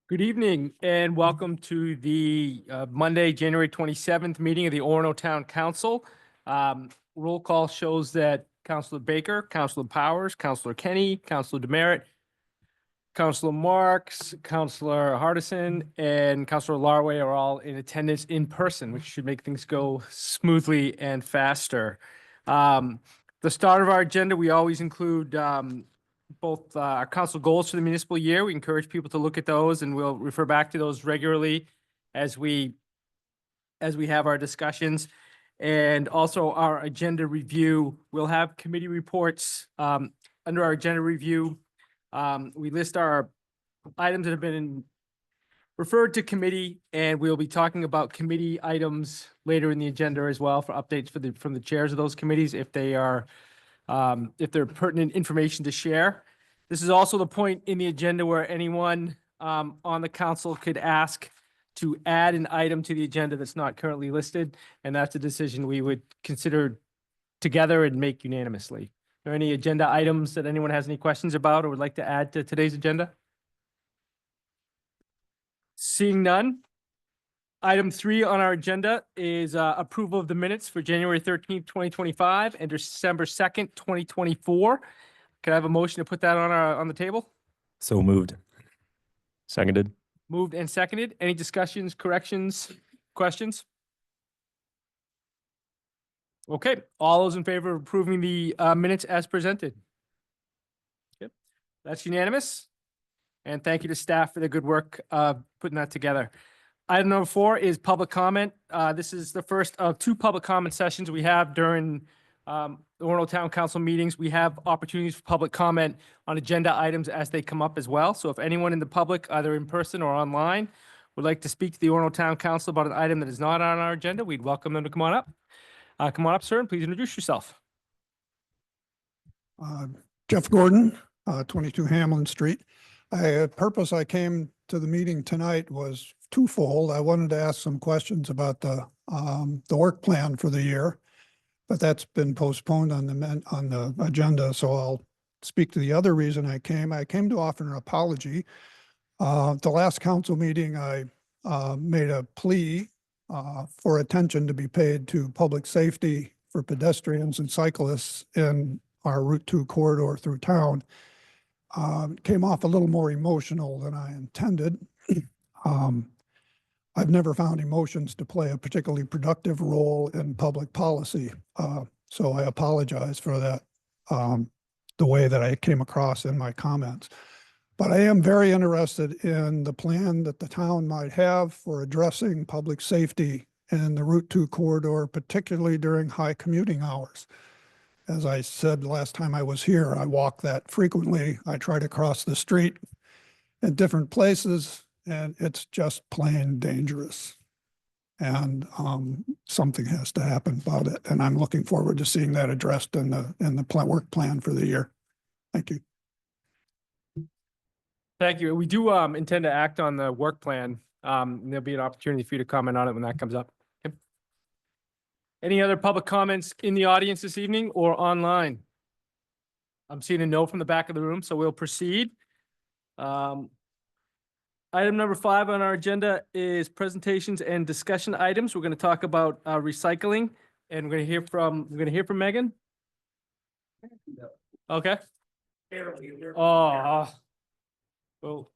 Good evening and welcome to the Monday, January 27th meeting of the Orono Town Council. Roll call shows that Councilor Baker, Councilor Powers, Councilor Kenny, Councilor Demerit, Councilor Marks, Councilor Hardison, and Councilor Larway are all in attendance in person, which should make things go smoothly and faster. The start of our agenda, we always include both our council goals for the municipal year. We encourage people to look at those, and we'll refer back to those regularly as we have our discussions. And also our agenda review. We'll have committee reports under our agenda review. We list our items that have been referred to committee, and we'll be talking about committee items later in the agenda as well for updates from the chairs of those committees if they're pertinent information to share. This is also the point in the agenda where anyone on the council could ask to add an item to the agenda that's not currently listed, and that's a decision we would consider together and make unanimously. Are there any agenda items that anyone has any questions about or would like to add to today's agenda? Seeing none. Item 3 on our agenda is approval of the minutes for January 13th, 2025 and December 2nd, 2024. Can I have a motion to put that on the table? So moved. Seconded. Moved and seconded. Any discussions, corrections, questions? Okay, all those in favor of approving the minutes as presented? Yep, that's unanimous. And thank you to staff for the good work putting that together. Item number 4 is public comment. This is the first of 2 public comment sessions we have during the Orono Town Council meetings. We have opportunities for public comment on agenda items as they come up as well. So if anyone in the public, either in person or online, would like to speak to the Orono Town Council about an item that is not on our agenda, we'd welcome them to come on up. Come on up, sir, and please introduce yourself. Jeff Gordon, 22 Hamlin Street. Purpose I came to the meeting tonight was twofold. I wanted to ask some questions about the work plan for the year, but that's been postponed on the agenda. So I'll speak to the other reason I came. I came to offer an apology. The last council meeting, I made a plea for attention to be paid to public safety for pedestrians and cyclists in our Route 2 corridor through town. Came off a little more emotional than I intended. I've never found emotions to play a particularly productive role in public policy. So I apologize for that, the way that I came across in my comments. But I am very interested in the plan that the town might have for addressing public safety in the Route 2 corridor, particularly during high commuting hours. As I said last time I was here, I walk that frequently. I try to cross the street at different places, and it's just plain dangerous. And something has to happen about it. And I'm looking forward to seeing that addressed in the work plan for the year. Thank you. Thank you. We do intend to act on the work plan. There'll be an opportunity for you to comment on it when that comes up. Okay. Any other public comments in the audience this evening or online? I'm seeing a no from the back of the room, so we'll proceed. Item number 5 on our agenda is presentations and discussion items. We're going to talk about recycling, and we're going to hear from Megan. Okay. Oh, well,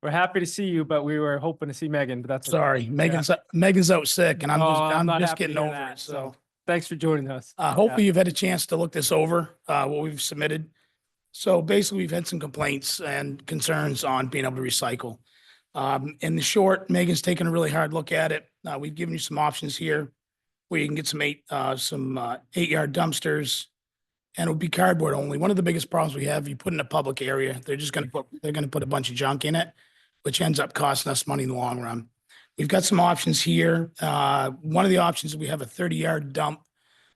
we're happy to see you, but we were hoping to see Megan, but that's sorry. Okay. Megan's out sick, and I'm not just happy to getting hear over that, it. So thanks for joining us. hopefully you've had a chance to look this over, what we've submitted. So basically, we've had some complaints and concerns on being able to recycle. In the short, Megan's taken a really hard look at it. We've given you some options here where you can get some 8-yard dumpsters, and it'll be cardboard only. One of the biggest problems we have, you put in a public area, they're going to put a bunch of junk in it, which ends up costing us money in the long run. We've got some options here. One of the options, we have a 30-yard dump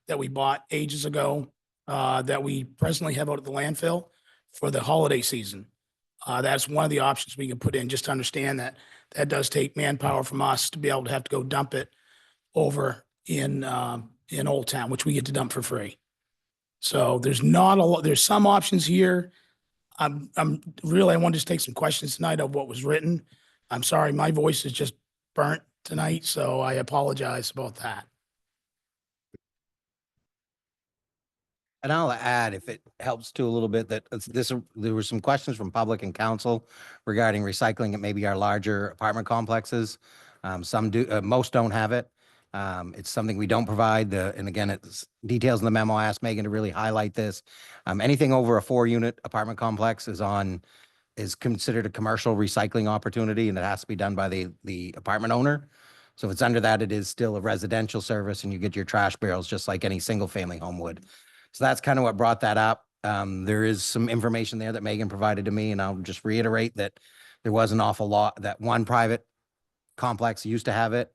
that we bought ages ago that we presently have out at the landfill for the holiday season. That's one of the options we can put in, just to understand that that does take manpower from us to be able to have to go dump it over in Old Town, which we get to dump for free. So there's not a lot, there's some options here. I want to just take some questions tonight of what was written. I'm sorry, my voice is just burnt tonight, so I apologize about that. And I'll add, if it helps too a little bit, that there were some questions from public and council regarding recycling at maybe our larger apartment complexes. Some do, most don't have it. It's something we don't provide. And again, it's details in the memo. I asked Megan to really highlight this. Anything over a 4-unit apartment complex is considered a commercial recycling opportunity, and it has to be done by the apartment owner. So if it's under that, it is still a residential service, and you get your trash barrels just like any single family home would. So that's kind of what brought that up. There is some information there that Megan provided to me, and I'll just reiterate that there was an awful lot, that one private complex used to have it.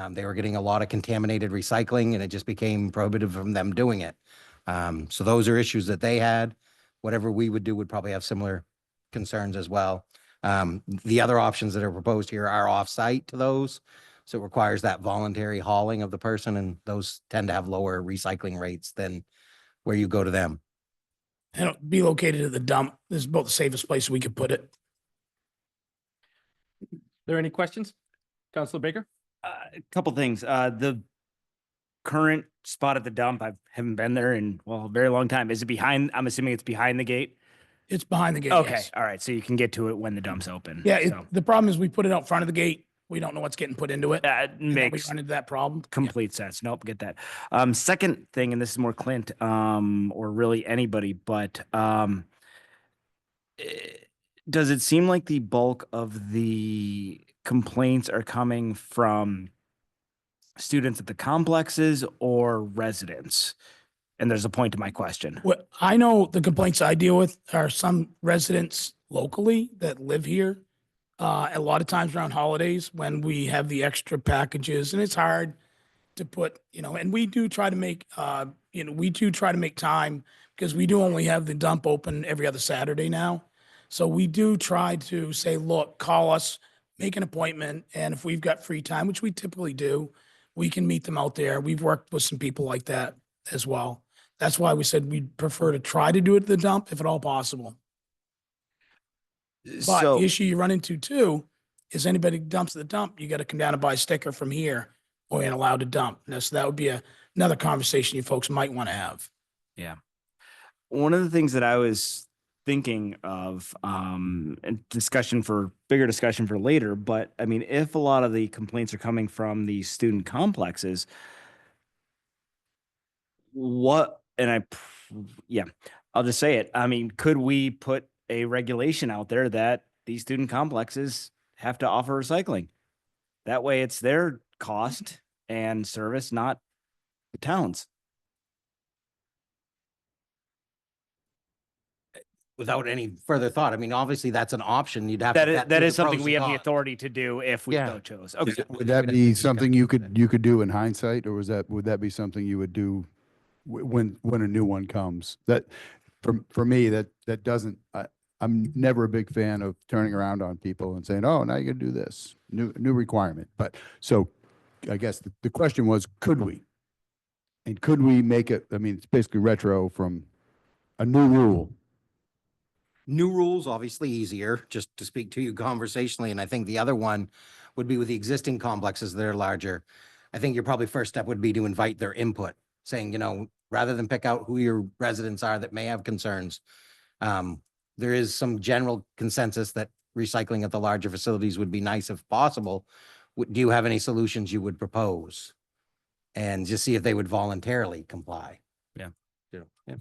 They were getting a lot of contaminated recycling, and it just became prohibitive from them doing it. So those are issues that they had. Whatever we would do would probably have similar concerns as well. The other options that are proposed here are off-site to those. So it requires that voluntary hauling of the person, and those tend to have lower recycling rates than where you go to them. And it'll be located at the dump. This is about the safest place we could put it. There any questions? Counselor Baker? A couple things. The current spot at the dump, I haven't been there in, well, a very long time. Is it behind? I'm assuming it's behind the gate. It's behind the gate. Okay. Yes. All right. So you can get to it when the dump's open. Yeah. So, The problem is we put it out front of the gate. We don't know what's getting put into it. that And then we makes run into that problem. complete sense. Nope. Get that. Second thing, and this is more Clint, or really anybody, but, does it seem like the bulk of the complaints are coming from students at the complexes or residents? And there's a point to my question. Well, I know the complaints I deal with are some residents locally that live here. A lot of times around holidays when we have the extra packages, and it's hard to put, and we do try to make, we do try to make time because we do only have the dump open every other Saturday now. So we do try to say, look, call us, make an appointment, and if we've got free time, which we typically do, we can meet them out there. We've worked with some people like that as well. That's why we said we'd prefer to try to do it at the dump if at all possible. But So, the issue you run into too is anybody dumps at the dump, you got to come down and buy a sticker from here or ain't allowed to dump. So that would be another conversation you folks might want to have. yeah. One of the things that I was thinking of, and bigger discussion for later, but I mean, if a lot of the complaints are coming from the student complexes, I'll just say it. I mean, could we put a regulation out there that these student complexes have to offer recycling? That way it's their cost and service, not the town's. Without any further thought, I mean, obviously that's an option. You'd have to. vet That through is the something pros we and have the cons. authority to do if we Yeah. so chose. Okay. Would that be something you could do in hindsight, or would that be something you would do when a new one comes? That, for me, that doesn't, I'm never a big fan of turning around on people and saying, oh, now you gotta do this, new requirement. But, so I guess the question was, could we? And could we make it, I mean, it's basically retro from a new rule. New rules, obviously easier, just to speak to you conversationally. And I think the other one would be with the existing complexes that are larger. I think your probably first step would be to invite their input, saying, rather than pick out who your residents are that may have concerns. There is some general consensus that recycling at the larger facilities would be nice if possible. Do you have any solutions you would propose? And just see if they would voluntarily comply. Yeah.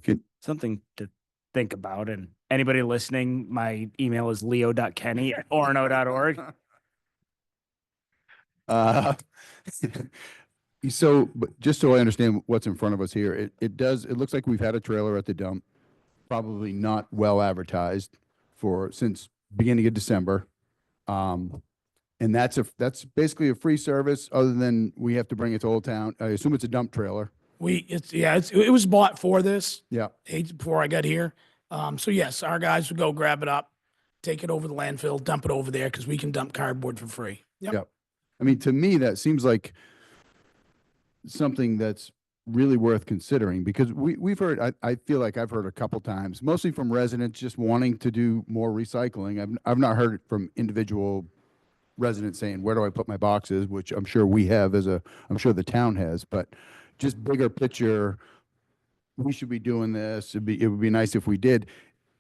Could- Something to think about. And anybody listening, my email is leo.kenny@orono.org. So, but just so I understand what's in front of us here, it looks like we've had a trailer at the dump, probably not well advertised since beginning of December. And that's basically a free service, other than we have to bring it to Old Town. I assume it's a dump trailer. It was bought for this Yeah. age before I got here. So yes, our guys would go grab it up, take it over the landfill, dump it over there because we can dump cardboard for free. Yep. Yep. I mean, to me, that seems like something that's really worth considering, because we've heard, I feel like I've heard a couple times, mostly from residents just wanting to do more recycling. I've not heard it from individual residents saying, where do I put my boxes? Which I'm sure we have I'm sure the town has, but just bigger picture, we should be doing this. It would be nice if we did.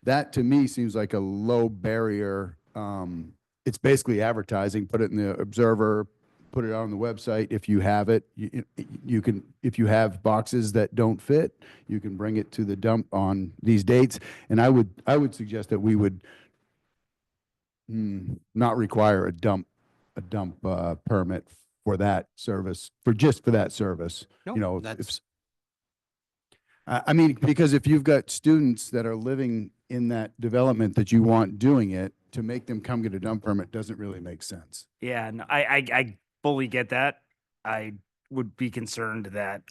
That to me seems like a low barrier. It's basically advertising, put it in the Observer, put it on the website. If you have it, you can, if you have boxes that don't fit, you can bring it to the dump on these dates. And I would suggest that we would not require a dump permit for that service, for that service. Nope, You know, if, that's- I mean, because if you've got students that are living in that development that you want doing it, to make them come get a dump permit doesn't really make sense. Yeah, no, I fully get that. I would be concerned that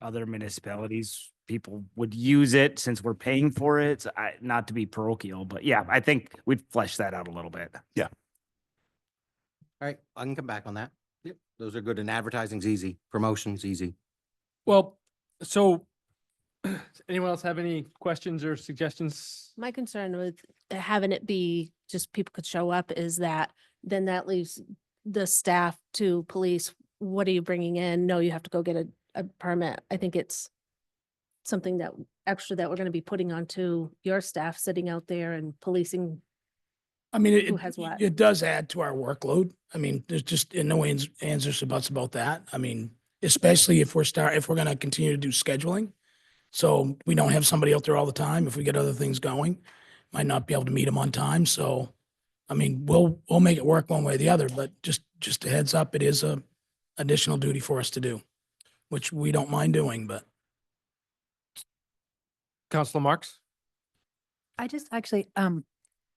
other municipalities, people would use it since we're paying for it. So not to be parochial, but yeah, I think we'd flesh that out a little bit. All right, I can come back on that. Yep, those are good, and advertising's easy, promotion's easy. Well, so anyone else have any questions or suggestions? My concern with having it be just people could show up is that then that leaves the staff to police. What are you bringing in? No, you have to go get a permit. I think it's something that extra that we're going to be putting onto your staff sitting out there and policing. I mean, Who has what? it does add to our workload. I mean, there's just no ands, or buts about that. I mean, especially if we're going to continue to do scheduling. So we don't have somebody out there all the time. If we get other things going, might not be able to meet them on time. So, I mean, we'll make it work one way or the other, but just a heads up, it is a additional duty for us to do, which we don't mind doing, but. Councilor Marks? I just actually,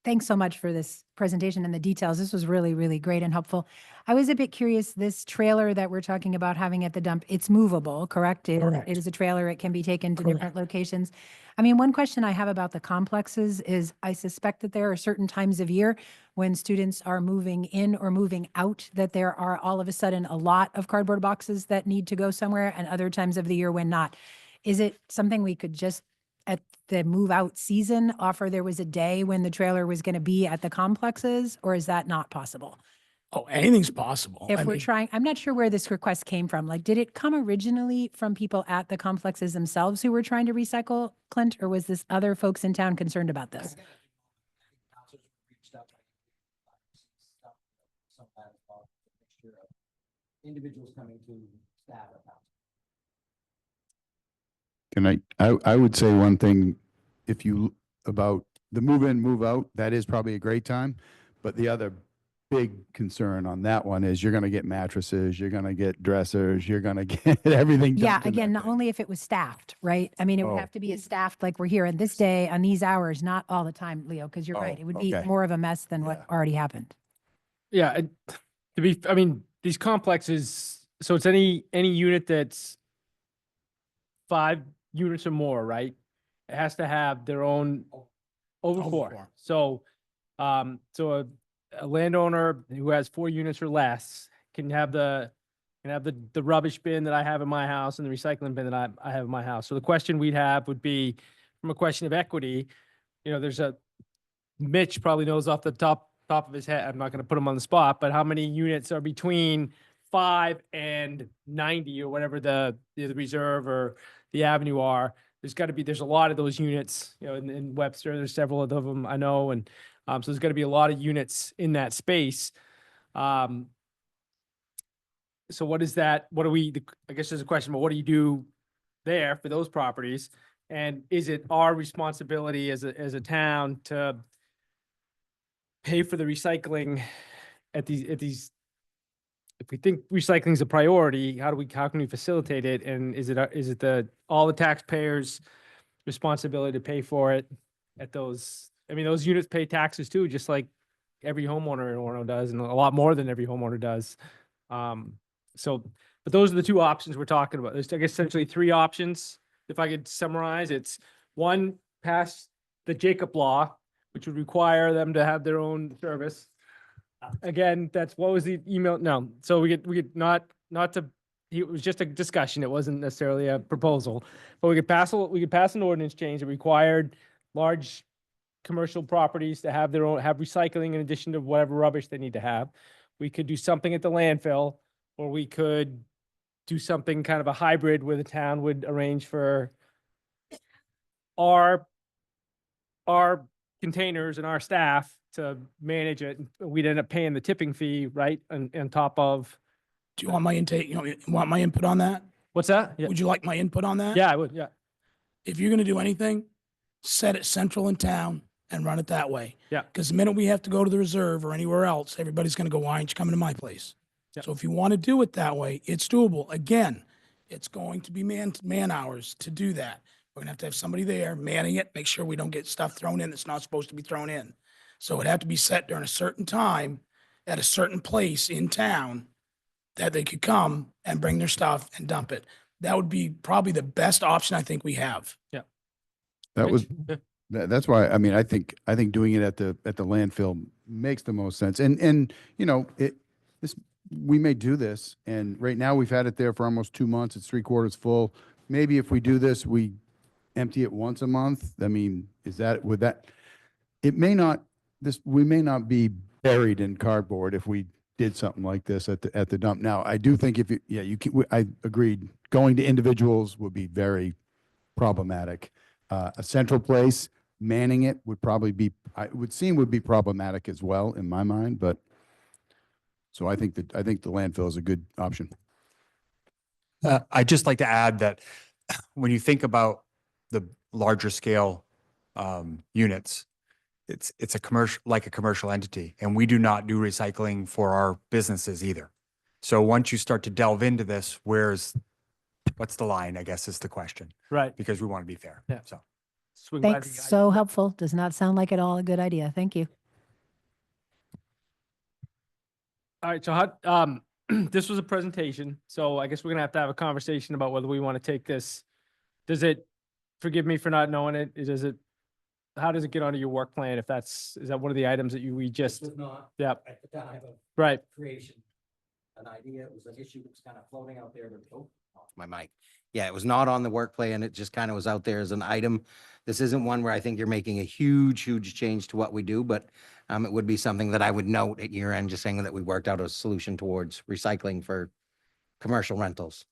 thanks so much for this presentation and the details. This was really, really great and helpful. I was a bit curious, this trailer that we're talking about having at the dump, it's movable, correct? Correct. It is a trailer. It can be taken to Correct. different locations. I mean, one question I have about the complexes is I suspect that there are certain times of year when students are moving in or moving out, that there are all of a sudden a lot of cardboard boxes that need to go somewhere, and other times of the year when not. Is it something we could just at the move out season offer there was a day when the trailer was going to be at the complexes, or is that not possible? Oh, anything's possible. If I we're mean, trying, I'm not sure where this request came from. Like, did it come originally from people at the complexes themselves who were trying to recycle, Clint, or was this other folks in town concerned about this? Individuals coming to staff. Can I would say one thing, if you, about the move in, move out, that is probably a great time. But the other big concern on that one is you're going to get mattresses, you're going to get dressers, you're going to get everything. Yeah, dumped in again, that not thing. only if it was staffed, right? I mean, it would Oh. have to be a staffed, like we're here on this day, on these hours, not all the time, Leo, because you're right. Oh, It would be okay. more of a mess than what Yeah. already happened. Yeah, I mean, these complexes, so it's any unit that's 5 units or more, right? It has to have their own over Over 4. 4. So, so a landowner who has 4 units or less can have the rubbish bin that I have in my house and the recycling bin that I have in my house. So the question we'd have would be, from a question of equity, you know, Mitch probably knows off the top of his head, I'm not going to put him on the spot, but how many units are between 5 and 90 or whatever the reserve or the avenue are? There's a lot of those units, you know, in Webster, there's several of them I know. And so there's got to be a lot of units in that space. So what is that? I guess there's a question, but what do you do there for those properties? And is it our responsibility as a town to pay for the recycling at these, if we think recycling is a priority, how can we facilitate it? And is it all the taxpayers' responsibility to pay for it at those? I mean, those units pay taxes too, just like every homeowner in Orono does, and a lot more than every homeowner does. But those are the 2 options we're talking about. There's, I guess, essentially 3 options. If I could summarize, it's 1, pass the Jacob Law, which would require them to have their own service. Again, what was the email? No, so we could not to, it was just a discussion. It wasn't necessarily a proposal, but we could pass an ordinance change that required large commercial properties to have recycling in addition to whatever rubbish they need to have. we could do something at the landfill, or we could do something kind of a hybrid where the town would arrange for our containers and our staff to manage it. We'd end up paying the tipping fee, right? On top of, Do you want my intake, want my input on that? what's that? Yeah, Would you like my input on that? yeah, I would, yeah. If you're gonna do anything, set it central in town and run it that way. Yeah. Because the minute we have to go to the reserve or anywhere else, everybody's gonna go, why aren't you coming to my place? Yeah. So if you want to do it that way, it's doable. Again, it's going to be man hours to do that. We're gonna have to have somebody there manning it, make sure we don't get stuff thrown in that's not supposed to be thrown in. So it'd have to be set during a certain time at a certain place in town that they could come and bring their stuff and dump it. That would be probably the best option I think we have. That was, Yeah. that's why, I mean, I think doing it at the landfill makes the most sense. And, we may do this, and right now we've had it there for almost 2 months. It's 3/4 full. Maybe if we do this, we empty it once a month. I mean, it may not, we may not be buried in cardboard if we did something like this at the dump. Now, I do think I agreed, going to individuals would be very problematic. A central place, manning it would probably be, would be problematic as well in my mind, but so I think the landfill is a good option. I'd just like to add that when you think about the larger scale units, it's a commercial entity, and we do not do recycling for our businesses either. So once you start to delve into this, what's the line, I guess is the question, Right. because we want to be fair. Yeah. So Swing by Thanks. the- So helpful. Does not sound like at all a good idea. Thank you. All right, so this was a presentation, so I guess we're gonna have a conversation about whether we want to take this. Does it, forgive me for not knowing it, how does it get onto your work plan if is that one of the items that we just, not yeah, at the time of right, creation. An idea, it was an issue that was kind of floating out there, but my mic. Yeah, it was not on the work plan. It just kind of was out there as an item. This isn't one where I think you're making a huge change to what we do, but it would be something that I would note at year end, just saying that we worked out a solution towards recycling for commercial rentals.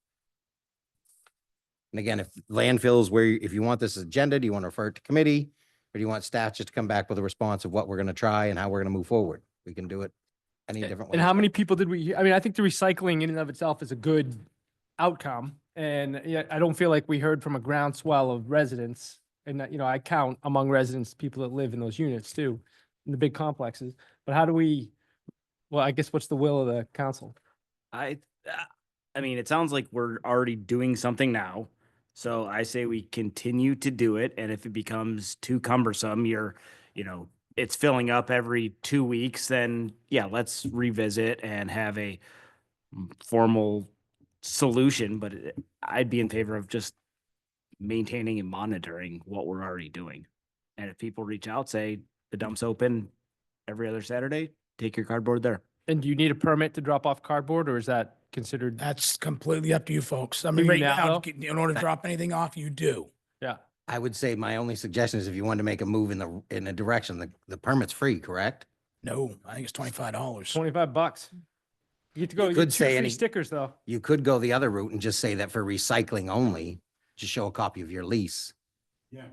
And again, if landfills if you want this agenda, do you want to refer it to committee? Or do you want staff just to come back with a response of what we're going to try and how we're going to move forward? We can do it any different way. and how many people I mean, I think the recycling in and of itself is a good outcome, and yeah, I don't feel like we heard from a groundswell of residents, and I count among residents, people that live in those units too, in the big complexes, but I guess what's the will of the council? I mean, it sounds like we're already doing something now. So I say we continue to do it. And if it becomes too cumbersome, it's filling up every 2 weeks, then yeah, let's revisit and have a formal solution. But I'd be in favor of just maintaining and monitoring what we're already doing. And if people reach out, say the dump's open every other Saturday, take your cardboard there. And do you need a permit to drop off cardboard, or is that considered? That's completely up to you folks. I Do mean, you right now, now, though? in order to drop anything off, you do. Yeah, I would say my only suggestion is if you wanted to make a move in a direction, the permit's free, correct? No, I think it's $25. $25. You get to go, You you could get 2 say free stickers though. You could go the other route and just say that for recycling only, just show a copy of your lease. Yeah.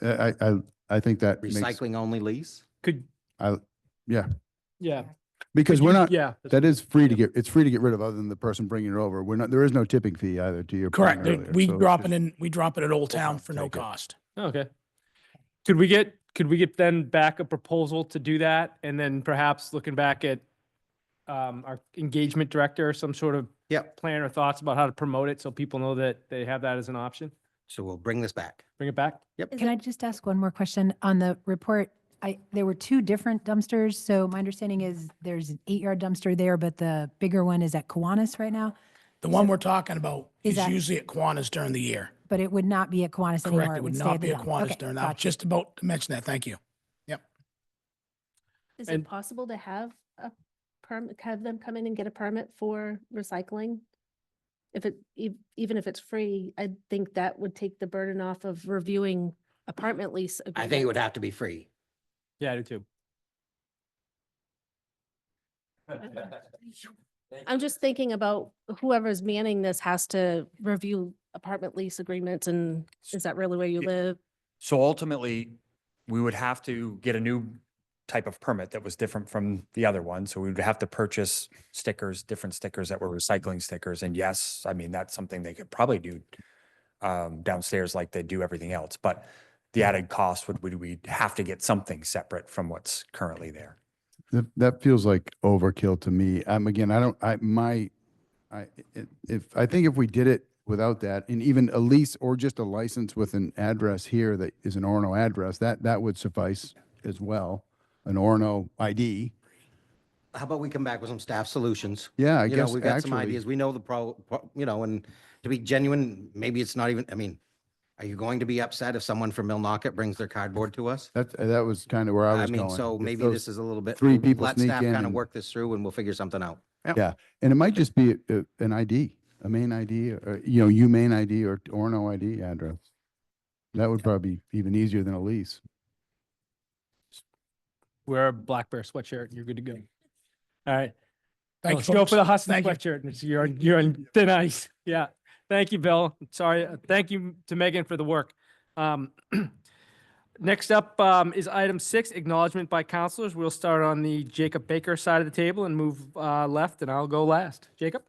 I think that makes, Recycling only lease? yeah, Yeah. because But we're you- not, Yeah. that is free to it's free to get rid of other than the person bringing it over. There is no tipping fee either, to your point Correct. earlier. We So it's drop just- it we drop it at Old Town for no take it. cost. Okay. Could we get then back a proposal to do that? And then perhaps looking back at our engagement director, some sort of Yep. plan or thoughts about how to promote it so people know that they have that as an option? So we'll bring this back. Bring it back? Can I just ask one more question? On the report, there were 2 different dumpsters. So my understanding is there's an 8-yard dumpster there, but the bigger one is at Kiwanis right now. The one we're talking about Is is that- usually at Kiwanis during the year. But it would not be at Kiwanis anymore. Correct. It would stay not at the be at dump. Kiwanis Okay, during that. I was gotcha. just about to mention that. Thank you. Is And- it possible to have a permit, have them come in and get a permit for recycling? Even if it's free, I think that would take the burden off of reviewing apartment lease. I think it agreements. would have to be free. Yeah, I do too. I'm just thinking about whoever's manning this has to review apartment lease agreements, and is that really where you Yeah. live? So ultimately, we would have to get a new type of permit that was different from the other one. So we would have to purchase stickers, different stickers that were recycling stickers. And yes, I mean, that's something they could probably do downstairs like they do everything else. But the added cost we'd have to get something separate from what's currently there. That feels like overkill to me. Again, I think if we did it without that, and even a lease or just a license with an address here that is an Orono address, that would suffice as well. An Orono ID. How about we come back with some staff solutions? Yeah, I You know, guess we've got some actually- ideas. We know the you know, and to be genuine, maybe it's not even, I mean, are you going to be upset if someone from Millnocket brings their cardboard to us? That was kind of where I was mean, going. so If maybe those this is a little bit. three people Let sneak staff in kind of and- work this through and we'll figure something out. Yeah, and it might just be an ID, a main ID, or, you know, main ID or Orono ID address. That would probably be even easier than a lease. Wear a Black Bear sweatshirt and you're good to go. All right. Thank you, Let's go for the folks. Husky Thank you. sweatshirt. You're on thin ice. Yeah. Thank you, Bill. Sorry. Thank you to Megan for the work. Next up is item 6, acknowledgement by counselors. We'll start on the Jacob Baker side of the table and move left, and I'll go last. Jacob?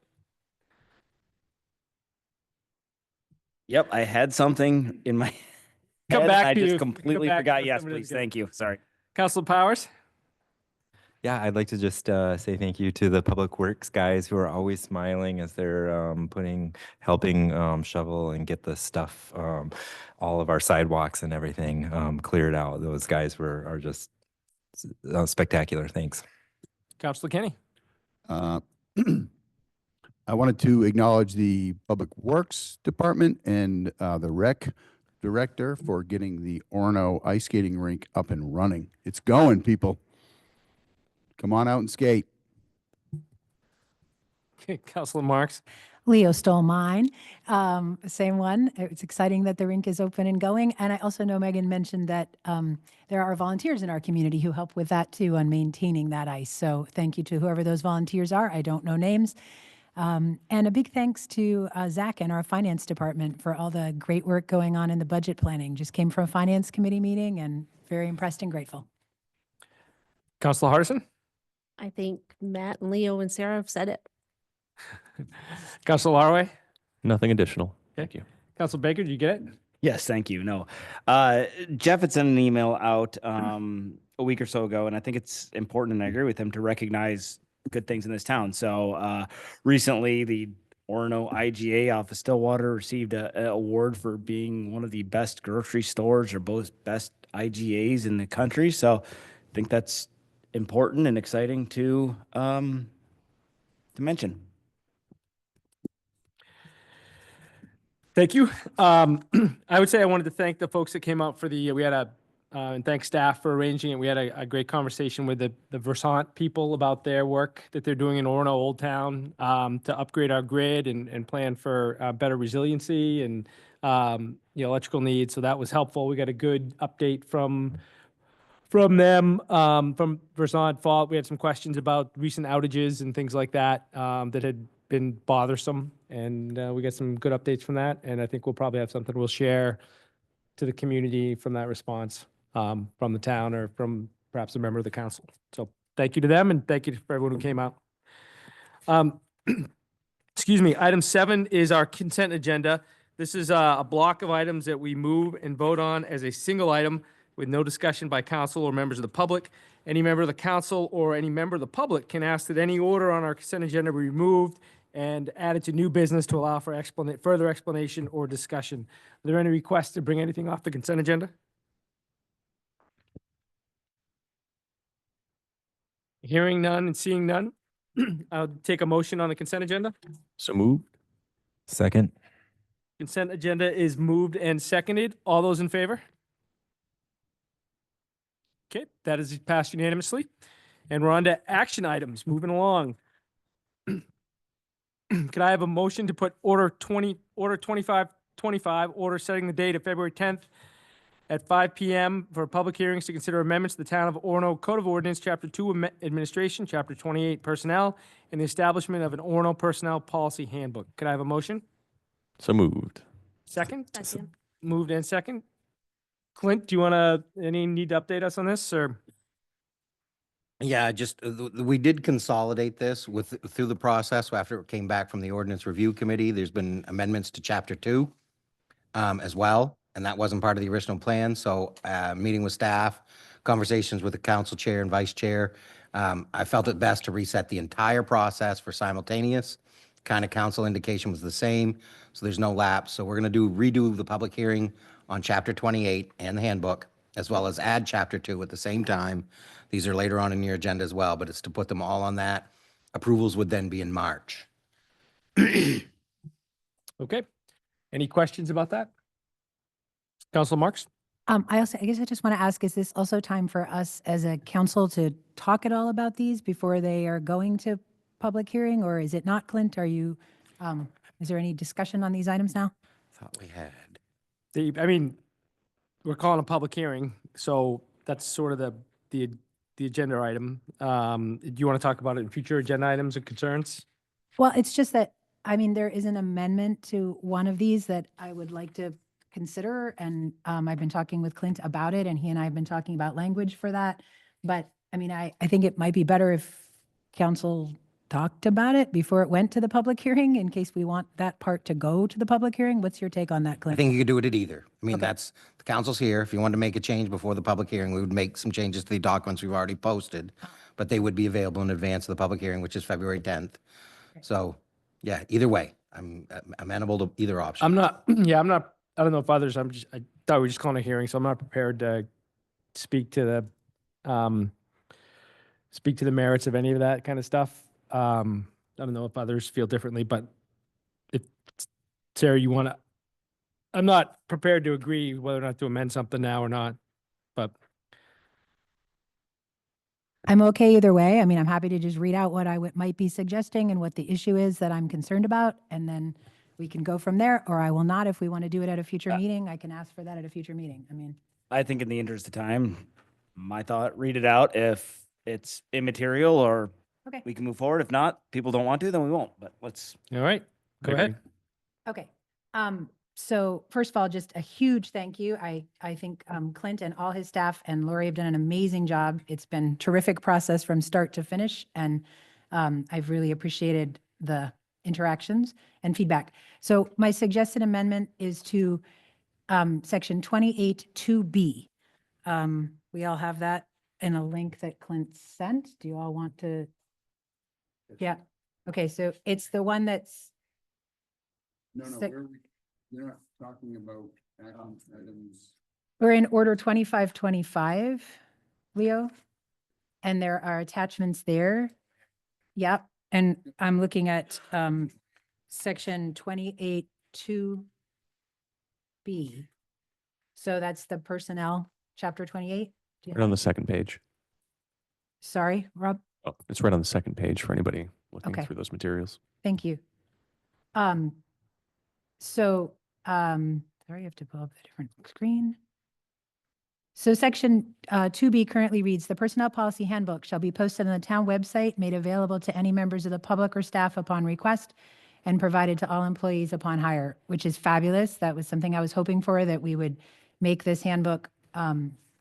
Yep, I had something in my Come head. back I to just you. Come completely back forgot. to Yes, somebody please. that's good. Thank you. Sorry. Counselor Powers? Yeah, I'd like to just say thank you to the Public Works guys who are always smiling as they're helping shovel and get the stuff, all of our sidewalks and everything cleared out. Those guys are just spectacular. Thanks. Counselor Kenny? I wanted to acknowledge the Public Works Department and the Rec Director for getting the Orono ice skating rink up and running. It's going, people. Come on out and skate. Counselor Marks? Leo stole mine. Same one. It's exciting that the rink is open and going. And I also know Megan mentioned that there are volunteers in our community who help with that too on maintaining that ice. So thank you to whoever those volunteers are. I don't know names. And a big thanks to Zach and our finance department for all the great work going on in the budget planning. Just came from a finance committee meeting and very impressed and grateful. Counselor Hardison? I think Matt and Leo and Sarah have said it. Counselor Larway? Nothing additional. Thank you. Counselor Baker, did you get it? Yes, thank you. No, Jeff had sent an email out a week or so ago, and I think it's important, and I agree with him, to recognize good things in this town. So recently, the Orono IGA off of Stillwater received an award for being one of the best grocery stores or both best IGAs in the country. So I think that's important and exciting to mention. Thank you. I would say I wanted to thank the folks that came out for and thank staff for arranging it. We had a great conversation with the Versant people about their work that they're doing in Orono Old Town to upgrade our grid and plan for better resiliency and electrical needs. So that was helpful. We got a good update from them, from Versant Fault. We had some questions about recent outages and things like that that had been bothersome, and we got some good updates from that. And I think we'll probably have something we'll share to the community from that response from the town or from perhaps a member of the council. So thank you to them, and thank you for everyone who came out. Excuse me. Item 7 is our consent agenda. This is a block of items that we move and vote on as a single item with no discussion by council or members of the public. Any member of the council or any member of the public can ask that any order on our consent agenda be removed and added to new business to allow for further explanation or discussion. Are there any requests to bring anything off the consent agenda? Hearing none and seeing none, I'll take a motion on the consent agenda. So moved. Second. Consent agenda is moved and seconded. All those in favor? Okay, that is passed unanimously. And we're on to action items, moving along. Could I have a motion to put order 2525, order setting the date of February 10th at 5 PM for public hearings to consider amendments to the Town of Orono Code of Ordinance, Chapter 2 Administration, Chapter 28 Personnel, and the establishment of an Orono Personnel Policy Handbook. Could I have a motion? So moved. Second? Second. Moved and second. Clint, do you want to, any need to update us on this, or? Yeah, just, we did consolidate this through the process after it came back from the Ordinance Review Committee. There's been amendments to Chapter 2 as well, and that wasn't part of the original plan. So meeting with staff, conversations with the council chair and vice chair, I felt it best to reset the entire process for simultaneous. Kind of council indication was the same, so there's no lapse. So we're going to redo the public hearing on Chapter 28 and the handbook, as well as add Chapter 2 at the same time. These are later on in your agenda as well, but it's to put them all on that. Approvals would then be in March. Okay. Any questions about that? Council Marks? I guess I just want to ask, is this also time for us as a council to talk at all about these before they are going to public hearing, or is it not, Clint? Are you, is there any discussion on these items now? Thought we had. I mean, we're calling a public hearing, so that's sort of the agenda item. Do you want to talk about it in future agenda items and concerns? Well, it's just that, I mean, there is an amendment to one of these that I would like to consider, and I've been talking with Clint about it, and he and I have been talking about language for that. But I mean, I think it might be better if council talked about it before it went to the public hearing, in case we want that part to go to the public hearing. What's your take on that, I Clint? think you could do it at either. I mean, Okay. that's, the council's here. If you wanted to make a change before the public hearing, we would make some changes to the documents we've already posted, but they would be available in advance of the public hearing, which is February 10th. So, yeah, either way, I'm amenable to either option. I'm not, yeah, I'm not, I don't know if others, I thought we were just calling a hearing, so I'm not prepared to speak to the merits of any of that kind of stuff. I don't know if others feel differently, but if, Sarah, you want to, I'm not prepared to agree whether or not to amend something now or not, but I'm okay either way. I mean, I'm happy to just read out what I might be suggesting and what the issue is that I'm concerned about, and then we can go from there, or I will not. If we want to do it at a future meeting, I can ask for that at a future meeting. I mean, I think in the interest of time, my thought, read it out. If it's immaterial or Okay. we can move forward. If not, people don't want to, then we won't. But let's. all right, go ahead. okay. So first of all, just a huge thank you. I think Clint and all his staff and Lori have done an amazing job. It's been terrific process from start to finish, and I've really appreciated the interactions and feedback. So my suggested amendment is to section 28(2)B. We all have that in a link that Clint sent. Do you all want to? Yeah. Okay, so it's the one that's, No, Sec- you're not talking about items. we're in order 2525, Leo. And there are attachments there. Yep. And I'm looking at section 28(2)B. So that's the personnel, chapter 28. Do you Right on the second page. Sorry, Rob. Oh, it's right on the second page for anybody looking Okay. through those materials. Thank you. Sorry, I have to pull up a different screen. So section 2B currently reads, the Personnel Policy Handbook shall be posted on the town website, made available to any members of the public or staff upon request, and provided to all employees upon hire, which is fabulous. That was something I was hoping for, that we would make this handbook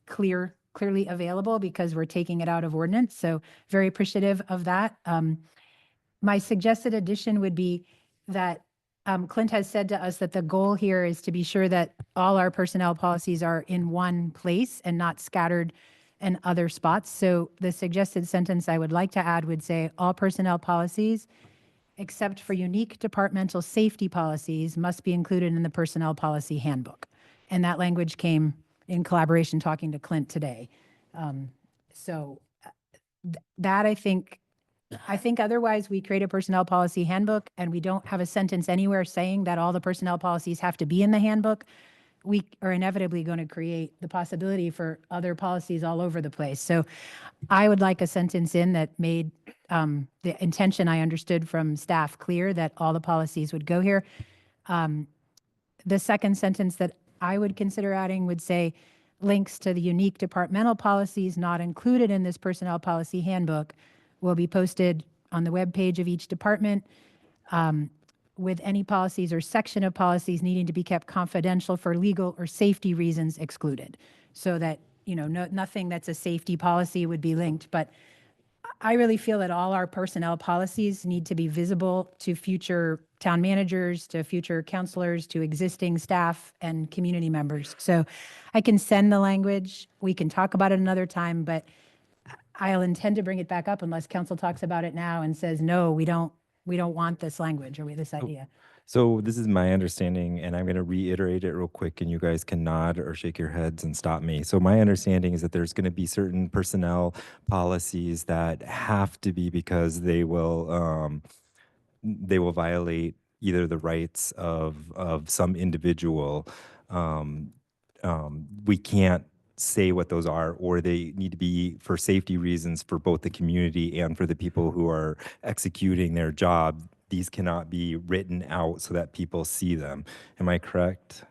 clearly available, because we're taking it out of ordinance. So very appreciative of that. My suggested addition would be that Clint has said to us that the goal here is to be sure that all our personnel policies are in one place and not scattered in other spots. So the suggested sentence I would like to add would say, all personnel policies, except for unique departmental safety policies, must be included in the Personnel Policy Handbook. And that language came in collaboration talking to Clint today. That I think otherwise we create a personnel policy handbook and we don't have a sentence anywhere saying that all the personnel policies have to be in the handbook. We are inevitably going to create the possibility for other policies all over the place. So I would like a sentence in that made the intention I understood from staff clear, that all the policies would go here. The second sentence that I would consider adding would say, links to the unique departmental policies not included in this personnel policy handbook will be posted on the webpage of each department, with any policies or section of policies needing to be kept confidential for legal or safety reasons excluded. So that, nothing that's a safety policy would be linked. But I really feel that all our personnel policies need to be visible to future town managers, to future counselors, to existing staff and community members. So I can send the language. We can talk about it another time, but I'll intend to bring it back up unless council talks about it now and says, no, we don't want this language or this idea. So this is my understanding, and I'm going to reiterate it real quick, and you guys can nod or shake your heads and stop me. So my understanding is that there's going to be certain personnel policies that have to be because they will violate either the rights of some individual. We can't say what those are, or they need to be for safety reasons for both the community and for the people who are executing their job. These cannot be written out so that people see them. Am I correct?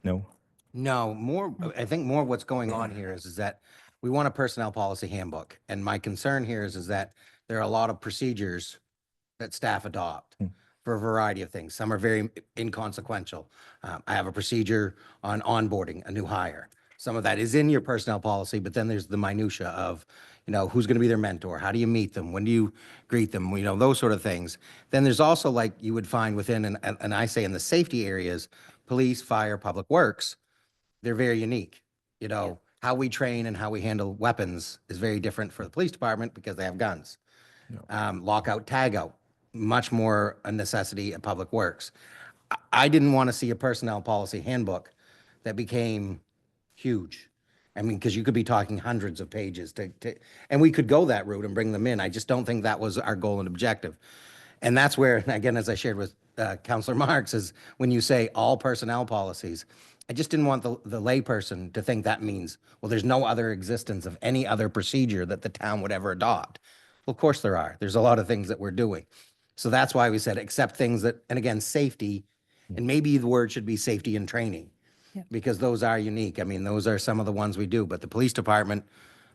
No? No, I think more what's going on here is that we want a personnel policy handbook. And my concern here is that there are a lot of procedures that staff adopt for a variety of things. Some are very inconsequential. I have a procedure on onboarding a new hire. Some of that is in your personnel policy, but then there's the minutia of, who's going to be their mentor? How do you meet them? When do you greet them? Those sort of things. Then there's also, like you would find within, and I say in the safety areas, police, fire, public works, they're very unique. How we train and how we handle weapons is very different for the police department because they have guns. Lockout, tagout, much more a necessity at public works. I didn't want to see a personnel policy handbook that became huge. I mean, because you could be talking hundreds of pages and we could go that route and bring them in. I just don't think that was our goal and objective. And that's where, again, as I shared with Councillor Marks, is when you say all personnel policies, I just didn't want the layperson to think that means, well, there's no other existence of any other procedure that the town would ever adopt. Well, of course there are. There's a lot of things that we're doing. So that's why we said, except things that, and again, safety, and maybe the word should be safety and training. Because those are unique. I mean, those are some of the ones we do, but the police department,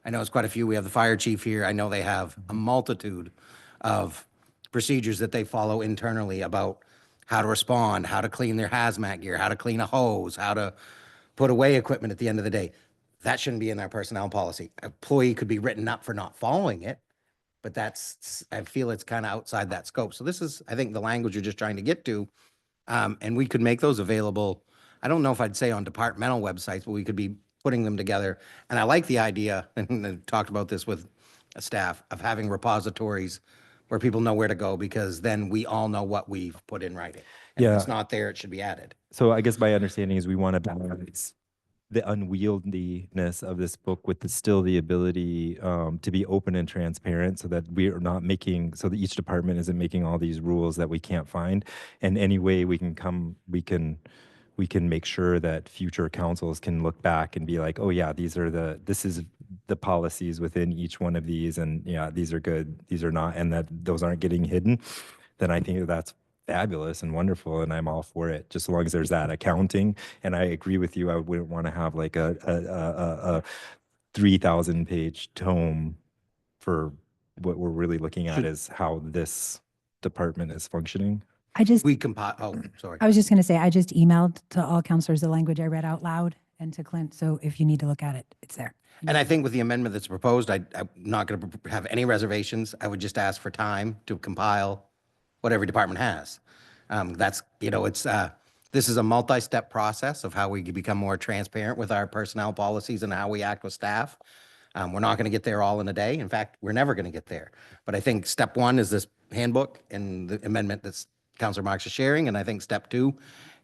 I know it's quite a few. We have the fire chief here. I know they have a multitude of procedures that they follow internally about how to respond, how to clean their hazmat gear, how to clean a hose, how to put away equipment at the end of the day. That shouldn't be in our personnel policy. Employee could be written up for not following it, but I feel it's kind of outside that scope. So this is, I think, the language you're just trying to get to, and we could make those available. I don't know if I'd say on departmental websites, but we could be putting them together. And I like the idea, and I talked about this with staff, of having repositories where people know where to go, because then we all know what we've put in writing. And if it's not there, it should be added. So I guess my understanding is we want to balance the unwieldiness of this book with still the ability to be open and transparent, so that we are not making, so that each department isn't making all these rules that we can't find. And any way we can make sure that future councils can look back and be like, oh yeah, this is the policies within each one of these, and yeah, these are good, these are not, and that those aren't getting hidden. Then I think that's fabulous and wonderful, and I'm all for it, just as long as there's that accounting. And I agree with you, I wouldn't want to have like a 3,000 page tome for what we're really looking at is how this department is functioning. We compile, sorry. I was just going to say, I just emailed to all counselors the language I read out loud and to Clint. So if you need to look at it, it's there. And I think with the amendment that's proposed, I'm not going to have any reservations. I would just ask for time to compile what every department has. That's, this is a multi-step process of how we can become more transparent with our personnel policies and how we act with staff. We're not going to get there all in a day. In fact, we're never going to get there. But I think step one is this handbook and the amendment that's Councillor Marks is sharing. And I think step two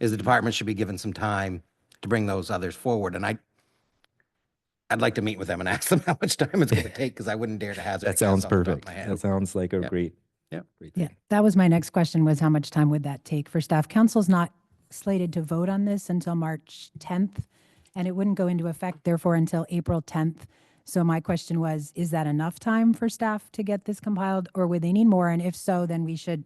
is the department should be given some time to bring those others forward. And I'd like to meet with them and ask them how much time it's going to take, because I wouldn't dare to hazard. That sounds perfect. That sounds like a great Yeah, that was my next question, was how much time would that take for staff? Council's not slated to vote on this until March 10th, and it wouldn't go into effect, therefore, until April 10th. So my question was, is that enough time for staff to get this compiled, or would they need more? And if so, then we should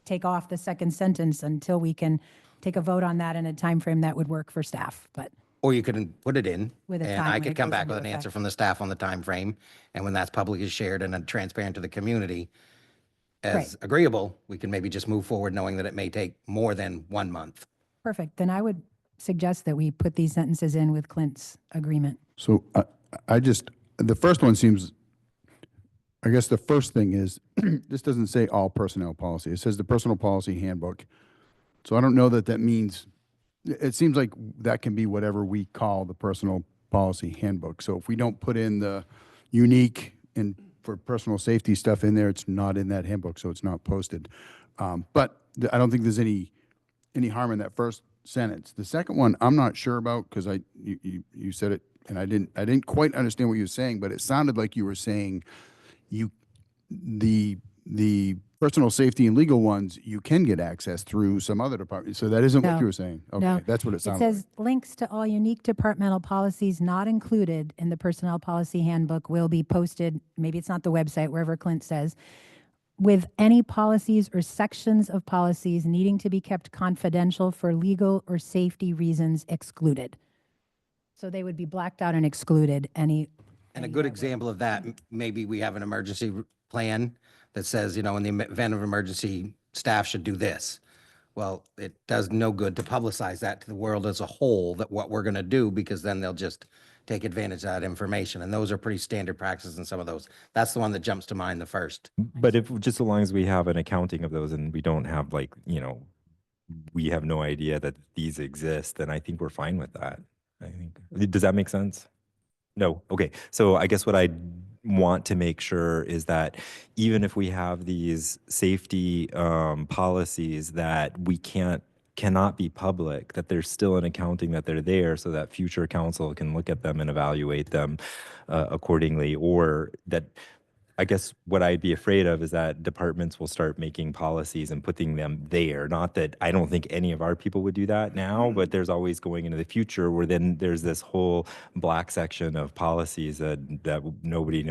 take off the second sentence until we can take a vote on that in a time frame that would work for staff. But Or you could put it in With a and time I when could it come goes back into with an answer effect. from the staff on the time frame. And when that's publicly shared and transparent to the community as agreeable, we can maybe just move forward knowing that it may take more than 1 month. Perfect. Then I would suggest that we put these sentences in with Clint's agreement. So I just, the first one seems, I guess the first thing is, this doesn't say all personnel policy. It says the personal policy handbook. So I don't know that that means, it seems like that can be whatever we call the personal policy handbook. So if we don't put in the unique and for personal safety stuff in there, it's not in that handbook, so it's not posted. But I don't think there's any harm in that first sentence. The second one, I'm not sure about because you said it and I didn't quite understand what you were saying, but it sounded like you were saying the personal safety and legal ones you can get access through some other department. So that isn't what No. you were saying. No. Okay, that's what it It sounded like. says links to all unique departmental policies not included in the personnel policy handbook will be posted, maybe it's not the website, wherever Clint says, with any policies or sections of policies needing to be kept confidential for legal or safety reasons excluded. So they would be blacked out and excluded And a any good of it. example of that, maybe we have an emergency plan that says, you know, in the event of emergency, staff should do this. Well, it does no good to publicize that to the world as a whole, that what we're going to do, because then they'll just take advantage of that information. And those are pretty standard practices in some of those. That's the one that jumps to mind the first. But if, just as long as we have an accounting of those and we don't have like, you know, we have no idea that these exist, then I think we're fine with that. I think, does that make sense? No. Okay. So I guess what I want to make sure is that even if we have these safety policies that we cannot be public, that there's still an accounting that they're there so that future council can look at them and evaluate them accordingly, or that I guess what I'd be afraid of is that departments will start making policies and putting them there. Not that I don't think any of our people would do that now, but there's always going into the future where then there's this whole black section of policies that nobody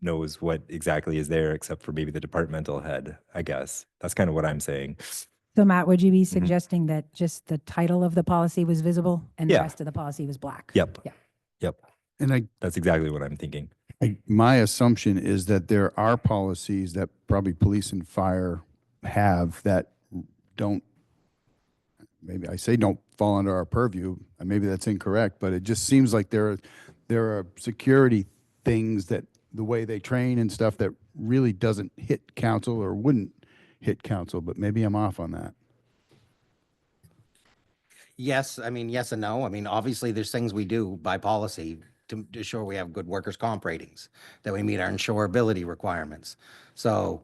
knows what exactly is there except for maybe the departmental head, I guess. That's kind of what I'm saying. So Matt, would you be Mm-hmm. suggesting that just the title of the policy was visible and the Yeah. rest of the policy was black? Yep. Yeah. Yep. And That's exactly what I'm thinking. my assumption is that there are policies that probably police and fire have that don't, maybe I say don't fall under our purview, and maybe that's incorrect, but it just seems like there are security things that the way they train and stuff that really doesn't hit council or wouldn't hit council, but maybe I'm off on that. Yes, I mean, yes and no. I mean, obviously, there's things we do by policy to ensure we have good workers' comp ratings, that we meet our insurability requirements. So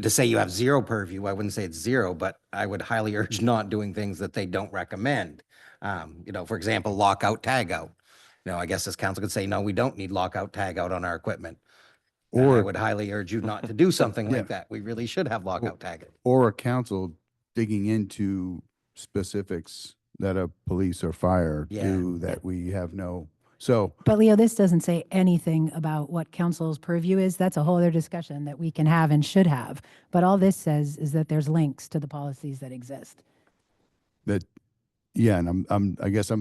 to say you have zero purview, I wouldn't say it's zero, but I would highly urge not doing things that they don't recommend. You know, for example, lockout, tagout. You know, I guess this council could say, no, we don't need lockout, tagout on our equipment. And I Or, would highly urge you not to do something Yeah. like that. We really should have lockout, tagout. or a council digging into specifics that a police or fire Yeah. do that we have no, so. But Leo, this doesn't say anything about what council's purview is. That's a whole other discussion that we can have and should have. But all this says is that there's links to the policies that exist. That, yeah, and I guess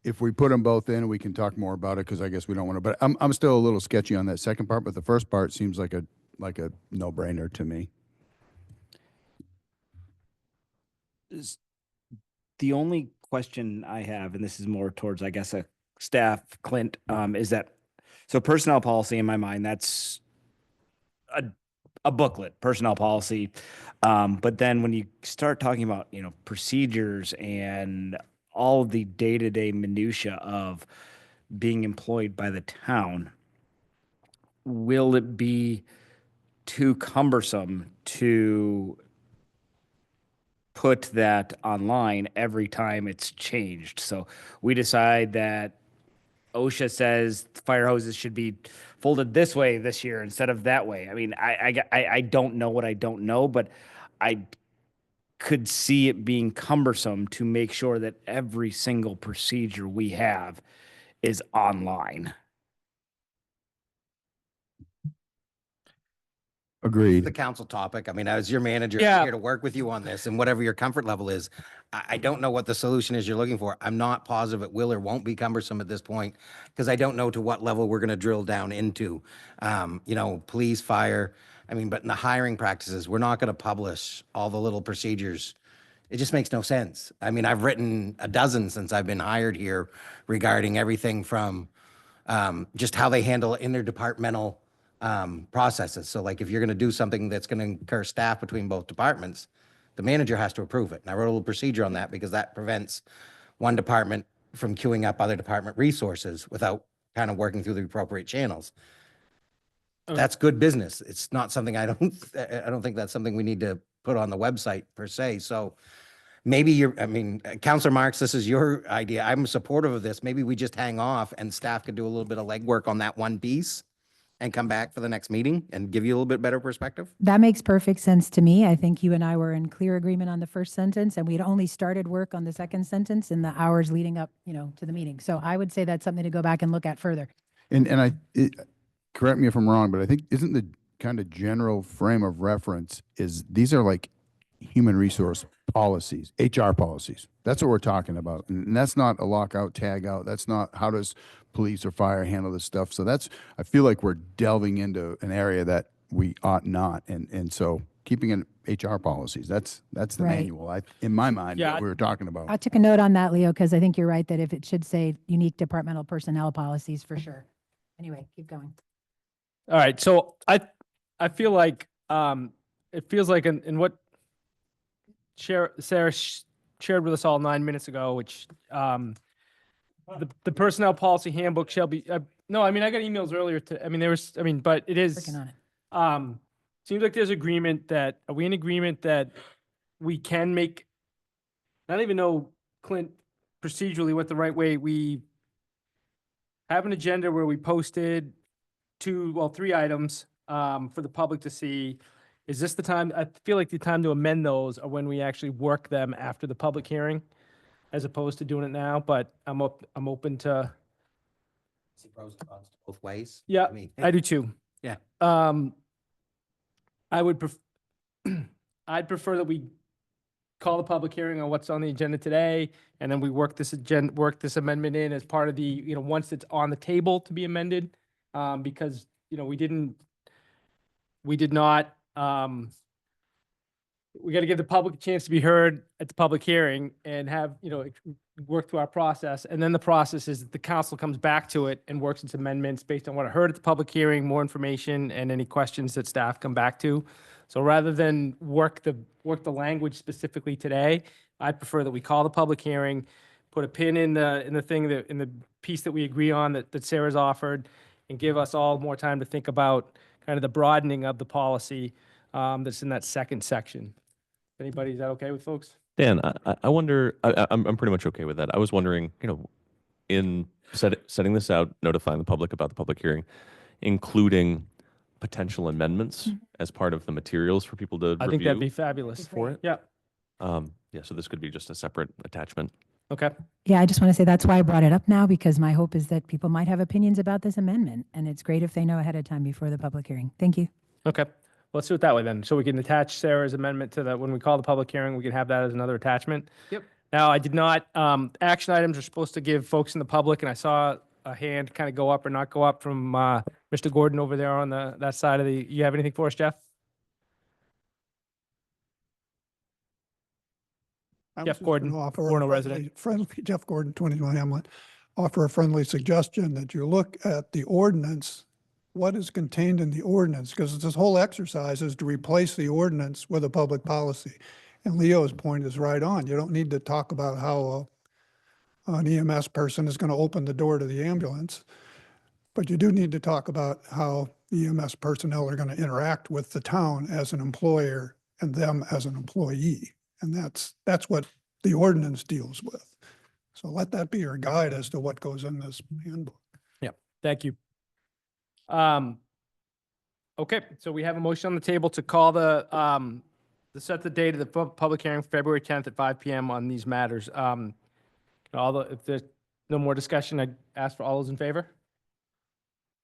if we put them both in, we can talk more about it, because I guess we don't want to, but I'm still a little sketchy on that second part, but the first part seems like a no-brainer to me. The only question I have, and this is more towards, I guess, a staff, Clint, is that, so personnel policy in my mind, that's a booklet, personnel policy. But then when you start talking about, you know, procedures and all the day-to-day minutia of being employed by the town, will it be too cumbersome to put that online every time it's changed? So we decide that OSHA says fire hoses should be folded this way this year instead of that way. I mean, I don't know what I don't know, but I could see it being cumbersome to make sure that every single procedure we have is online. Agreed. the council topic. I mean, as your manager, I'm Yeah. here to work with you on this and whatever your comfort level is. I don't know what the solution is you're looking for. I'm not positive it will or won't be cumbersome at this point because I don't know to what level we're going to drill down into. You know, police, fire. I mean, but in the hiring practices, we're not going to publish all the little procedures. It just makes no sense. I mean, I've written a dozen since I've been hired here regarding everything from just how they handle interdepartmental processes. So like if you're going to do something that's going to incur staff between both departments, the manager has to approve it. And I wrote a little procedure on that because that prevents one department from queuing up other department resources without kind of working through the appropriate channels. Okay. That's good business. It's not something I don't think that's something we need to put on the website per se. So maybe I mean, Counselor Marks, this is your idea. I'm supportive of this. Maybe we just hang off and staff could do a little bit of legwork on that one piece and come back for the next meeting and give you a little bit better perspective. That makes perfect sense to me. I think you and I were in clear agreement on the first sentence, and we'd only started work on the second sentence in the hours leading up, to the meeting. So I would say that's something to go back and look at further. Correct me if I'm wrong, but I think isn't the kind of general frame of reference is these are like human resource policies, HR policies. That's what we're talking about. And that's not a lockout, tag out. That's not how does police or fire handle this stuff. So I feel like we're delving into an area that we ought not. And so keeping in HR policies, that's the Right. manual, in my mind, Yeah, that we were talking about. I took a note on that, Leo, because I think you're right that if it should say unique departmental personnel policies for sure. Anyway, keep going. All right, so I feel like it feels like in what Sarah shared with us all 9 minutes ago, which the personnel policy handbook shall be no, I mean I got emails earlier but it is Working on it. seems like there's agreement that are we in agreement that we can make I don't even know, Clint, procedurally what the right way we have an agenda where we posted three items for the public to see. Is this the time? I feel like the time to amend those are when we actually work them after the public hearing, as opposed to doing it now. But I'm open to. See pros and cons to both ways. Yeah, I mean, I do too. Yeah. I would I'd prefer that we call the public hearing on what's on the agenda today, and then we work this amendment in as part of the, once it's on the table to be amended, because, we did not, we got to give the public a chance to be heard at the public hearing and have, work through our process. And then the process is that the council comes back to it and works its amendments based on what I heard at the public hearing, more information, and any questions that staff come back to. So rather than work the language specifically today, I prefer that we call the public hearing, put a pin in the piece that we agree on that Sarah's offered, and give us all more time to think about kind of the broadening of the policy that's in that second section. Anybody, is that okay with folks? Dan, I wonder, I'm pretty much okay with that. I was wondering, in setting this out, notifying the public about the public hearing, including potential amendments as part of the materials for people to I think that'd be fabulous. for it. Yeah. Yeah, so this could be just a separate attachment. Okay. Yeah, I just want to say that's why I brought it up now, because my hope is that people might have opinions about this amendment, and it's great if they know ahead of time before the public hearing. Thank you. Okay. Let's do it that way then. So we can attach Sarah's amendment to when we call the public hearing, we can have that as another attachment. Yep. Now, I did not, action items are supposed to give folks in the public, and I saw a hand kind of go up or not go up from Mr. Gordon over there on that side of the, you have anything for us, Jeff? I was Jeff just Gordon, gonna offer a Orono resident. friendly, Jeff Gordon, 21 Hamlet, offer a friendly suggestion that you look at the ordinance, what is contained in the ordinance, because this whole exercise is to replace the ordinance with a public policy. And Leo's point is right on. You don't need to talk about how an EMS person is going to open the door to the ambulance, but you do need to talk about how EMS personnel are going to interact with the town as an employer and them as an employee. And that's what the ordinance deals with. So let that be your guide as to what goes in this handbook. Thank you. Okay, so we have a motion on the table to call to set the date of the public hearing, February 10th at 5 p.m. on these matters. If there's no more discussion, I'd ask for all those in favor.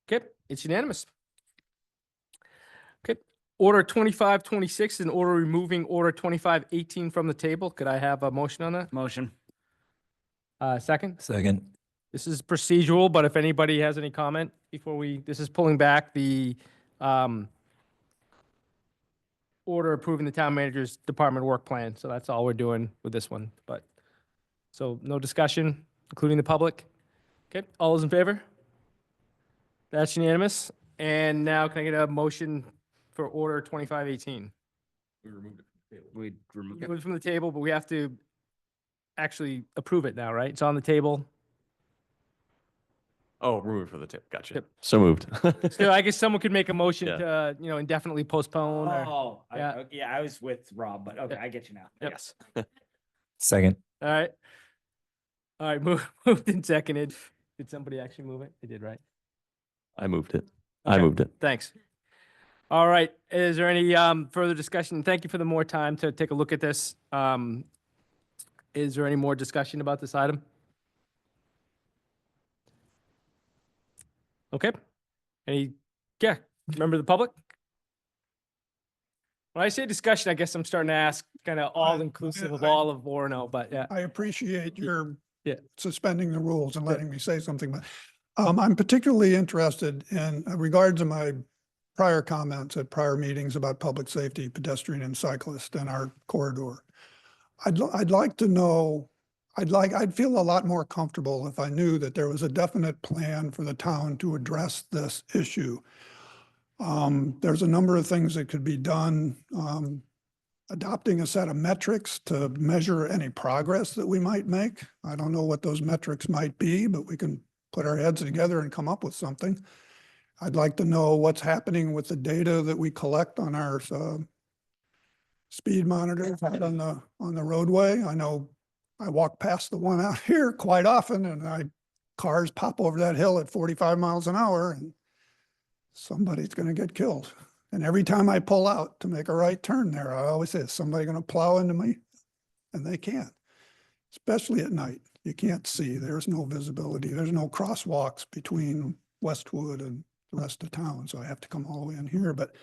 Okay, it's unanimous. Okay, Order 2526 and order removing order 2518 from the table. Could I have a motion on that? Motion. Second? Second. This is procedural, but if anybody has any comment before this is pulling back the order approving the town manager's department work plan. So that's all we're doing with this one. But, so no discussion, including the public. Okay, all those in favor? That's unanimous. And now can I get a motion for order 2518? We removed It was from the table, but we have to actually approve it now, right? It's on the table. Oh, remove for the tip. Gotcha. Yep. So moved. So I guess someone could make a motion Yeah. to, indefinitely postpone or, Oh, yeah. yeah, I was with Rob, but okay, I get you now. Yep. Yes. Second. all right. All right, moved and seconded. Did somebody actually move it? They did, right? I moved it. I Okay. moved it. Thanks. All right, is there any further discussion? Thank you for the more time to take a look at this. Is there any more discussion about this item? Okay. Member of the public? When I say discussion, I guess I'm starting to ask kind of all inclusive of all of Orono, but yeah. I appreciate your Yeah. suspending the rules and letting me say something, but I'm particularly interested in regards to my prior comments at prior meetings about public safety, pedestrian and cyclist in our corridor. I'd like to know, I'd feel a lot more comfortable if I knew that there was a definite plan for the town to address this issue. There's a number of things that could be done. Adopting a set of metrics to measure any progress that we might make. I don't know what those metrics might be, but we can put our heads together and come up with something. I'd like to know what's happening with the data that we collect on our speed monitors out on the roadway. I know I walk past the one out here quite often and cars pop over that hill at 45 miles an hour and somebody's going to get killed. And every time I pull out to make a right turn there, I always say, is somebody going to plow into me? And they can't, especially at night. You can't see. There's no visibility. There's no crosswalks between Westwood and the rest of town. So I have to come all the way in here, but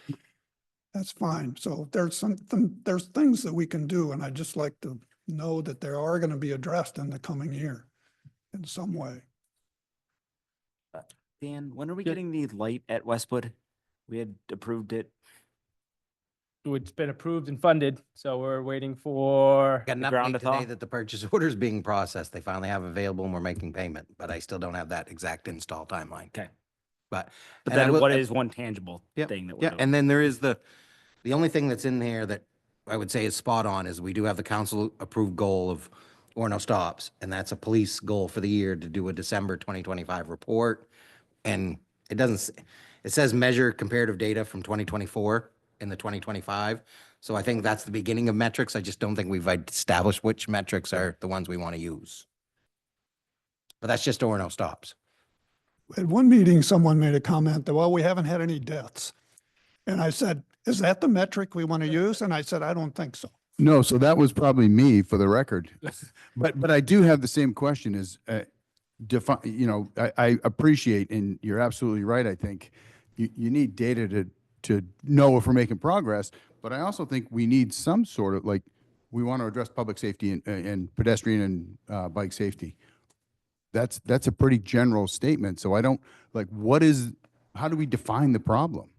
that's fine. So there's things that we can do. And I'd just like to know that they are going to be addressed in the coming year in some way. Dan, when are we Yeah. getting the light at Westwood? We had approved it. It's been approved and funded, so we're waiting for, Got an The ground update to thaw? today that the purchase order is being processed. They finally have available and we're making payment, but I still don't have that exact install timeline. Okay. But. But and I then will- what is one tangible Yep, thing that we're Yeah, doing? and then there is the only thing that's in here that I would say is spot on is we do have the council approved goal of Orono stops. And that's a police goal for the year to do a December 2025 report. And it doesn't, it says measure comparative data from 2024 in the 2025. So I think that's the beginning of metrics. I just don't think we've established which metrics are the ones we want to use. But that's just Orono stops. At one meeting, someone made a comment that, well, we haven't had any deaths. And I said, is that the metric we want to use? And I said, I don't think so. No, so that was probably me for the record. But I do have the same question is, define, I appreciate, and you're absolutely right. I think you need data to know if we're making progress, but I also think we need some sort of we want to address public safety and pedestrian and bike safety. That's a pretty general statement. So I don't how do we define the problem?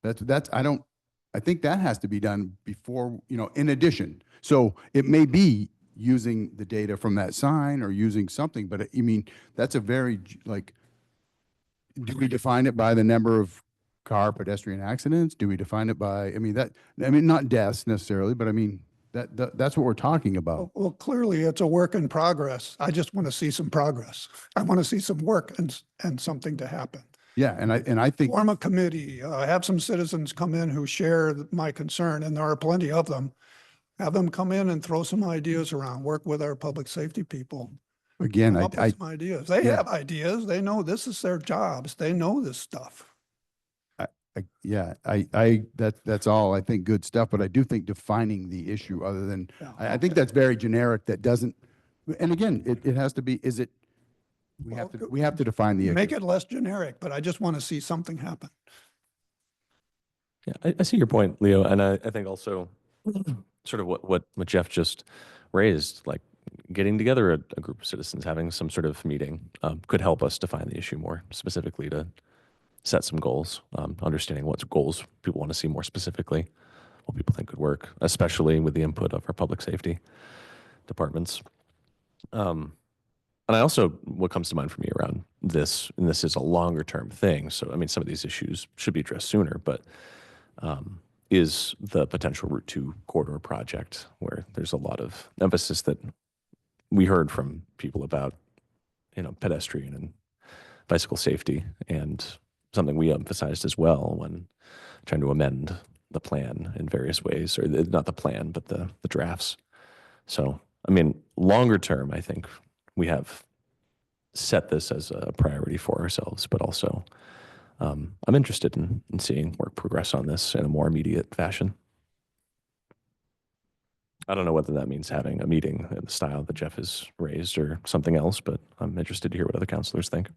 I think that has to be done before, in addition. So it may be using the data from that sign or using something, but I mean, that's a very, do we define it by the number of car pedestrian accidents? Do we define it by, not deaths necessarily, but I mean, that's what we're talking about. Well, clearly it's a work in progress. I just want to see some progress. I want to see some work and something to happen. Yeah, and I think, Form a committee, have some citizens come in who share my concern, and there are plenty of them. Have them come in and throw some ideas around, work with our public safety people. again, Come up with some ideas. They yeah. have ideas. They know this is their jobs. They know this stuff. that's all, I think, good stuff, but I do think defining the issue other than, Yeah. I think that's very generic. That doesn't, and again, it has to be, we have to define the issue. Make it less generic, but I just want to see something happen. Yeah, I see your point, Leo, and I think also sort of what Jeff just raised, like getting together a group of citizens, having some sort of meeting could help us define the issue more specifically to set some goals, understanding what goals people want to see more specifically, what people think could work, especially with the input of our public safety departments. And I also, what comes to mind for me around this, and this is a longer term thing, so I mean, some of these issues should be addressed sooner, but is the potential Route 2 corridor project, where there's a lot of emphasis that we heard from people about, pedestrian and bicycle safety, and something we emphasized as well when trying to amend the plan in various ways, or not the plan, but the drafts. So, I mean, longer term, I think we have set this as a priority for ourselves, but also I'm interested in seeing work progress on this in a more immediate fashion. I don't know whether that means having a meeting in the style that Jeff has raised or something else, but I'm interested to hear what other counselors think.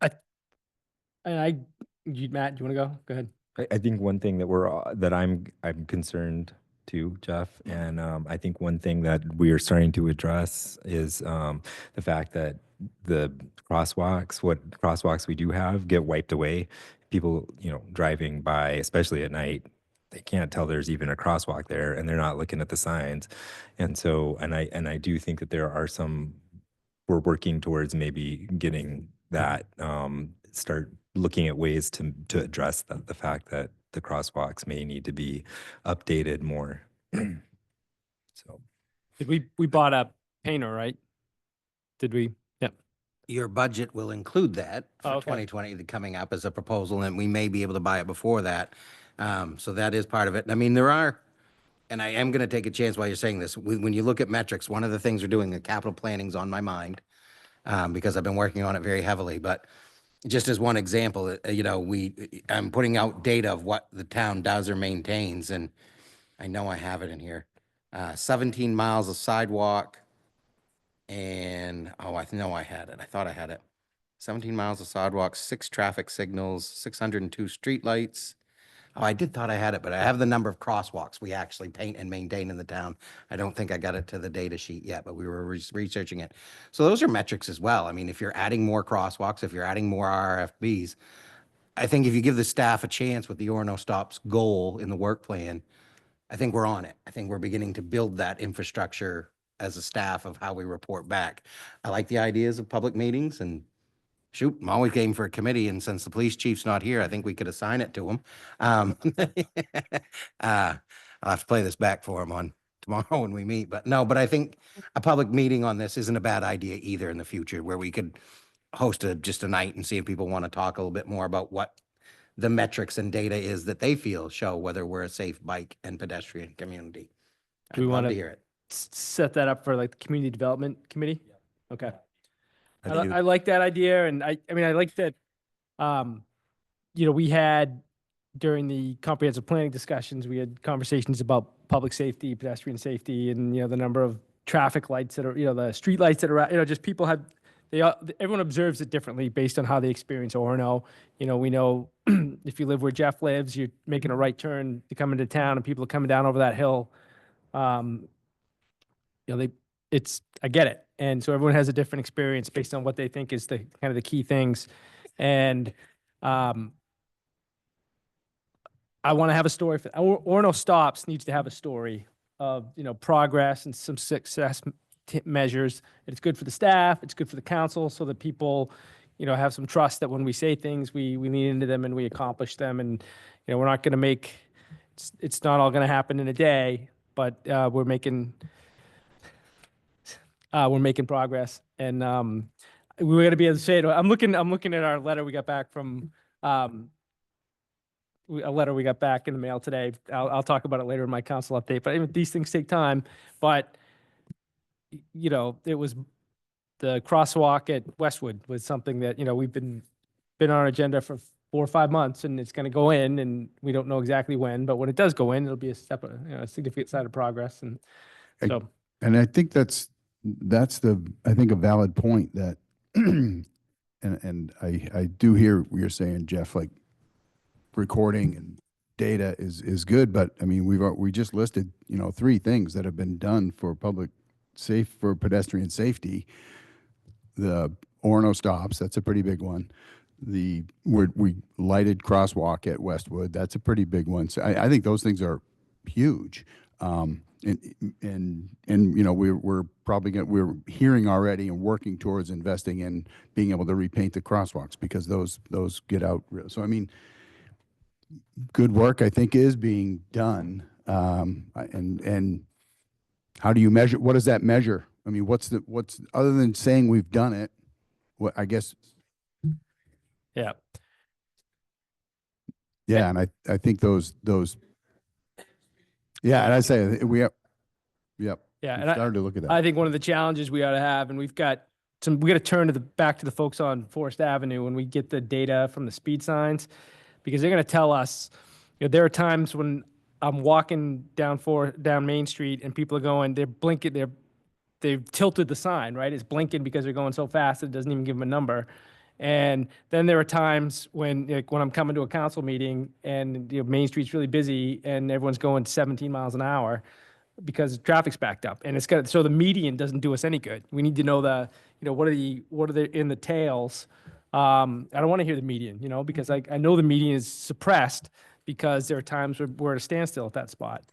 Matt, do you want to go? Go ahead. I think one thing that I'm concerned too, Jeff, and I think one thing that we are starting to address is the fact that the what crosswalks we do have, get wiped away. People, driving by, especially at night, they can't tell there's even a crosswalk there, and they're not looking at the signs. And so, and I do think that there are we're working towards maybe getting that, start looking at ways to address the fact that the crosswalks may need to be updated more. So We bought a painter, right? Did we? Yep. Your budget will include that Oh, for okay. 2020 coming up as a proposal, and we may be able to buy it before that. So that is part of it. I mean, there are, and I am going to take a chance while you're saying this. When you look at metrics, one of the things we're doing, the capital planning's on my mind, because I've been working on it very heavily. But just as one example, I'm putting out data of what the town does or maintains, and I know I have it in here. 17 miles of sidewalk, and, I know I had it. I thought I had it. 17 miles of sidewalk, 6 traffic signals, 602 streetlights. Oh, I thought I had it, but I have the number of crosswalks we actually paint and maintain in the town. I don't think I got it to the data sheet yet, but we were researching it. So those are metrics as well. I mean, if you're adding more crosswalks, if you're adding more RFBs, I think if you give the staff a chance with the Orono Stops goal in the work plan, I think we're on it. I think we're beginning to build that infrastructure as a staff of how we report back. I like the ideas of public meetings, and shoot, I'm always game for a committee, and since the police chief's not here, I think we could assign it to him. I'll have to play this back for him on tomorrow when we meet, but I think a public meeting on this isn't a bad idea either in the future, where we could host just a night and see if people want to talk a little bit more about what the metrics and data is that they feel show whether we're a safe bike and pedestrian community. Do we I'd love wanna to hear it. Set that up for like the community development committee? Okay. I think I like that idea, and I mean, I like that, we had, during the comprehensive planning discussions, we had conversations about public safety, pedestrian safety, and, the number of traffic lights that are, the street lights that are, just people have, everyone observes it differently based on how they experience Orono. We know if you live where Jeff lives, you're making a right turn to come into town, and people are coming down over that hill. I get it. And so everyone has a different experience based on what they think is the kind of the key things. And I want to have a story for Orono Stops needs to have a story of, progress and some success measures. It's good for the staff, it's good for the council, so that people, have some trust that when we say things, we lean into them and we accomplish them. And, we're not going to it's not all going to happen in a day, but we're making progress, and we're going to be able to say it. I'm looking at our letter we got back from a letter we got back in the mail today. I'll talk about it later in my council update. But these things take time. But it was the crosswalk at Westwood was something that we've been on our agenda for 4 or 5 months, and it's going to go in, and we don't know exactly when. But when it does go in, it'll be a step, a significant sign of progress. And so, And I think that's I think a valid point that and I do hear what you're saying, Jeff, like recording and data is good, but I mean, we just listed, 3 things that have been done for for pedestrian safety. The Orono stops, that's a pretty big one. We lighted crosswalk at Westwood, that's a pretty big one. So I think those things are huge. We're probably we're hearing already and working towards investing in being able to repaint the crosswalks because those get out. So I mean, good work I think is being done. And how do you measure? What does that measure? I mean, what's other than saying we've done it? What I guess. Yeah. Yeah, and I think those. Yeah, and I say we have. Yep. Yeah, we've and started to look at that. I think one of the challenges we ought to have, and we got to turn back to the folks on Forest Avenue when we get the data from the speed signs, because they're going to tell us, there are times when I'm walking down Main Street and people are going, they're blinking, they've tilted the sign, right? It's blinking because they're going so fast it doesn't even give them a number. And then there are times when, when I'm coming to a council meeting and Main Street's really busy and everyone's going 17 miles an hour because traffic's backed up, and so the median doesn't do us any good. We need to know what are the in the tails. I don't want to hear the median, because I know the median is suppressed because there are times where we're at a standstill at that spot.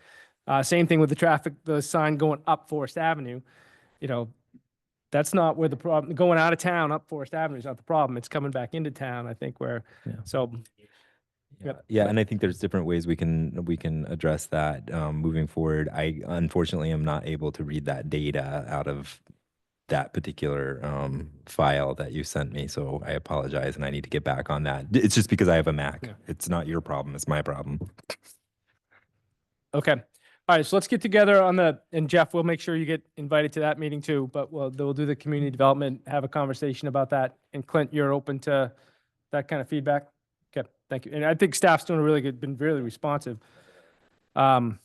Same thing with the sign going up Forest Avenue. That's not where the problem, going out of town up Forest Avenue is not the problem. It's coming back into town, I think, so. Yeah, and I think there's different ways we can address that moving forward. I unfortunately am not able to read that data out of that particular file that you sent me, so I apologize, and I need to get back on that. It's just because I have a Mac. Yeah. It's not your problem; it's my problem. Okay. All right, so let's get together and Jeff, we'll make sure you get invited to that meeting too, but we'll do the community development, have a conversation about that. And Clint, you're open to that kind of feedback? Okay, thank you. And I think staff's doing been really responsive. It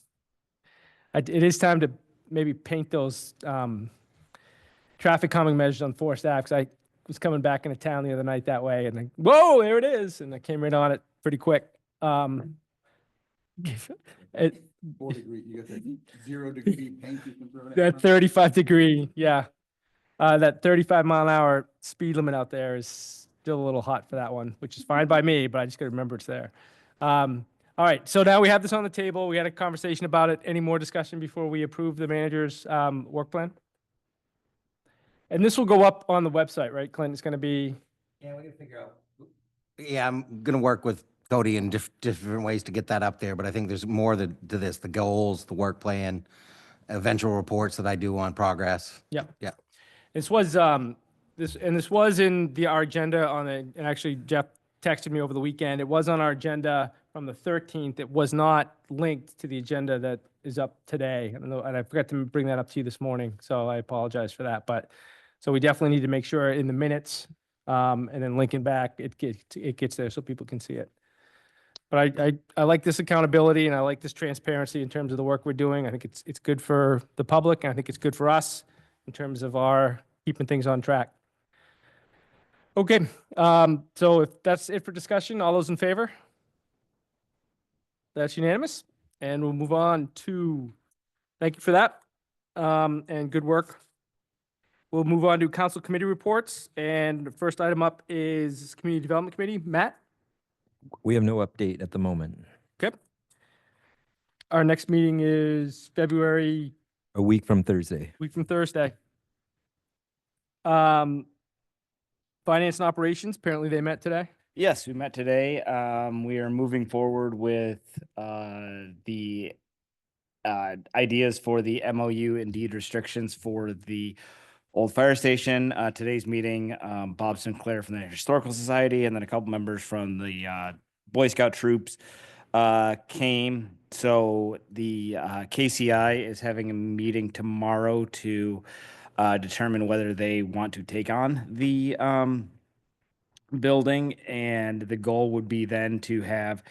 is time to maybe paint those traffic calming measures on Forest Ave, 'cause I was coming back into town the other night that way and whoa, there it is. And I came right on it pretty quick. It, 4 degree, you got that 0 degree paint you can throw down. that 35 degree, yeah. That 35 mile an hour speed limit out there is still a little hot for that one, which is fine by me, but I just got to remember it's there. All right, so now we have this on the table. We had a conversation about it. Any more discussion before we approve the manager's work plan? And this will go up on the website, right, Clint? It's going to be. Yeah, we can figure out. Yeah, I'm gonna work with Cody in different ways to get that up there, but I think there's more to this, the goals, the work plan, eventual reports that I do on progress. Yeah. Yeah. This was this was in our agenda and actually Jeff texted me over the weekend. It was on our agenda from the 13th. It was not linked to the agenda that is up today. I don't know, and I forgot to bring that up to you this morning, so I apologize for that. But so we definitely need to make sure in the minutes and then linking back, it gets there so people can see it. But I like this accountability and I like this transparency in terms of the work we're doing. I think it's good for the public, and I think it's good for us in terms of our keeping things on track. Okay, so if that's it for discussion, all those in favor? That's unanimous, and we'll move on to, thank you for that, and good work. We'll move on to council committee reports, and the first item up is Community Development Committee. Matt? We have no update at the moment. Okay. Our next meeting is February, A week from Thursday. week from Thursday. Finance and operations, apparently they met today. Yes, we met today. We are moving forward with the ideas for the MOU and deed restrictions for the old fire station. Today's meeting, Bob Sinclair from the Historical Society and then a couple members from the Boy Scout troops came. So the KCI is having a meeting tomorrow to determine whether they want to take on the building, and the goal would be then to have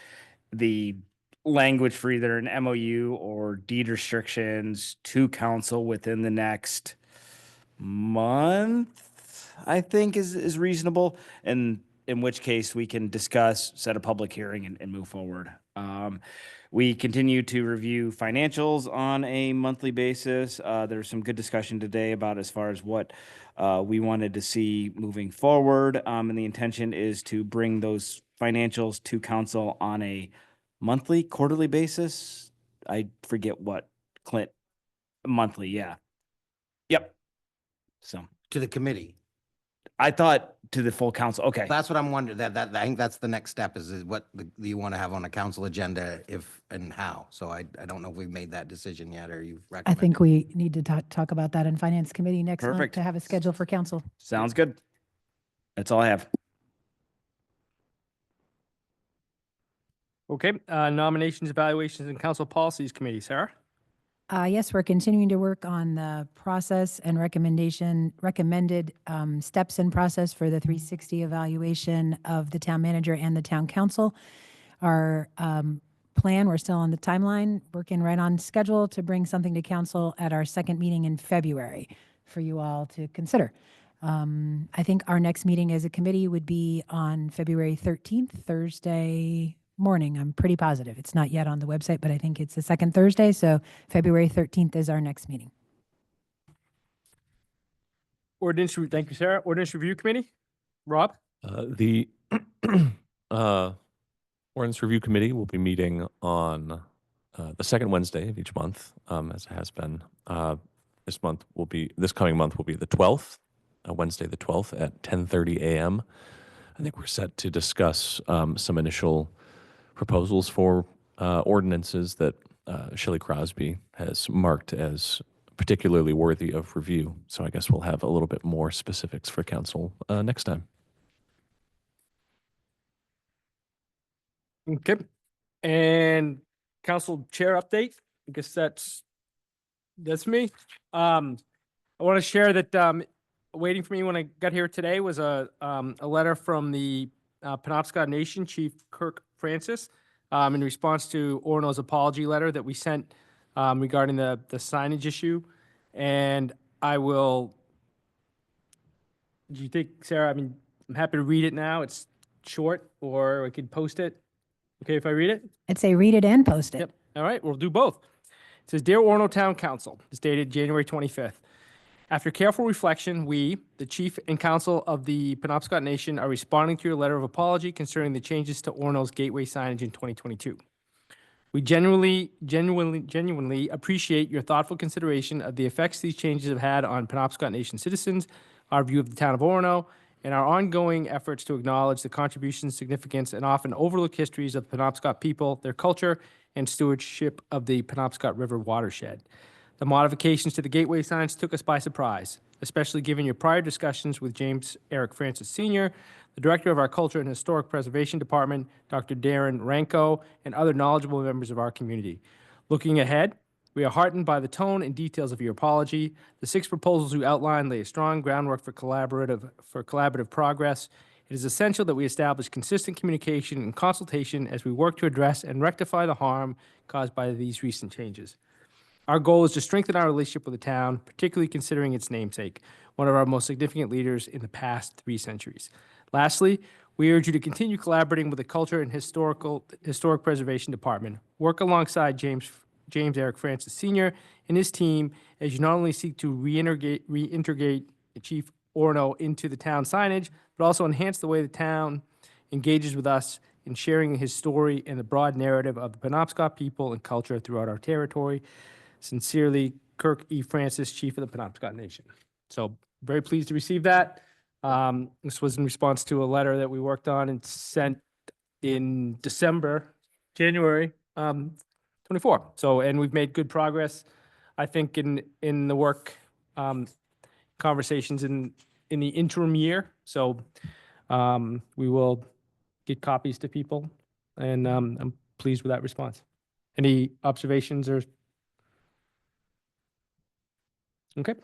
the language for either an MOU or deed restrictions to council within the next month. I think is reasonable, and in which case we can discuss, set a public hearing and move forward. We continue to review financials on a monthly basis. There's some good discussion today about as far as what we wanted to see moving forward. And the intention is to bring those financials to council on a monthly, quarterly basis. I forget what, Clint, monthly, yeah. Yep. So To the committee. I thought to the full council. Okay. That's what I'm wondering, that I think that's the next step is what you want to have on a council agenda, if and how. So I don't know if we've made that decision yet, or you've I recommended. think we need to talk about that in Finance Committee next month Perfect. to have a schedule for council. Sounds good. That's all I have. Okay, nominations, evaluations, and council policies committee, Sarah? Yes, we're continuing to work on the process and recommended steps and process for the 360 evaluation of the town manager and the town council. Our plan, we're still on the timeline, working right on schedule to bring something to council at our second meeting in February for you all to consider. I think our next meeting as a committee would be on February 13th, Thursday morning. I'm pretty positive. It's not yet on the website, but I think it's the second Thursday. So February 13th is our next meeting. Thank you, Sarah. Ordinance Review Committee, Rob? The Ordinance Review Committee will be meeting on the second Wednesday of each month, as it has been. This coming month will be the 12th, Wednesday the 12th at 10:30 a.m. I think we're set to discuss some initial proposals for ordinances that Shelley Crosby has marked as particularly worthy of review. So I guess we'll have a little bit more specifics for council next time. Okay. And council chair update. I guess that's me. I want to share that waiting for me when I got here today was a letter from the Penobscot Nation Chief Kirk Francis in response to Orono's apology letter that we sent regarding the signage issue. And I will, do you think, Sarah, I mean, I'm happy to read it now. It's short, or I could post it. Okay if I read it? I'd say read it and post it. Yep. All right, we'll do both. It says, Dear Orono Town Council, it's dated January 25th. After careful reflection, we, the Chief and Council of the Penobscot Nation, are responding to your letter of apology concerning the changes to Orono's gateway signage in 2022. We genuinely appreciate your thoughtful consideration of the effects these changes have had on Penobscot Nation citizens, our view of the town of Orono, and our ongoing efforts to acknowledge the contributions, significance, and often overlooked histories of the Penobscot people, their culture, and stewardship of the Penobscot River watershed. The modifications to the gateway signs took us by surprise, especially given your prior discussions with James Eric Francis Sr., the Director of our Culture and Historic Preservation Department, Dr. Darren Ranko, and other knowledgeable members of our community. Looking ahead, we are heartened by the tone and details of your apology. The 6 proposals you outlined lay a strong groundwork for collaborative progress. It is essential that we establish consistent communication and consultation as we work to address and rectify the harm caused by these recent changes. Our goal is to strengthen our relationship with the town, particularly considering its namesake, one of our most significant leaders in the past 3 centuries. Lastly, we urge you to continue collaborating with the Culture and Historic Preservation Department. Work alongside James Eric Francis Sr. and his team as you not only seek to reintegrate Chief Orono into the town signage, but also enhance the way the town engages with us in sharing his story and the broad narrative of the Penobscot people and culture throughout our territory. Sincerely, Kirk E. Francis, Chief of the Penobscot Nation. So very pleased to receive that. This was in response to a letter that we worked on and sent in January 24. So, and we've made good progress, I think, in the work conversations in the interim year. So we will get copies to people, and I'm pleased with that response. Any observations or? Okay.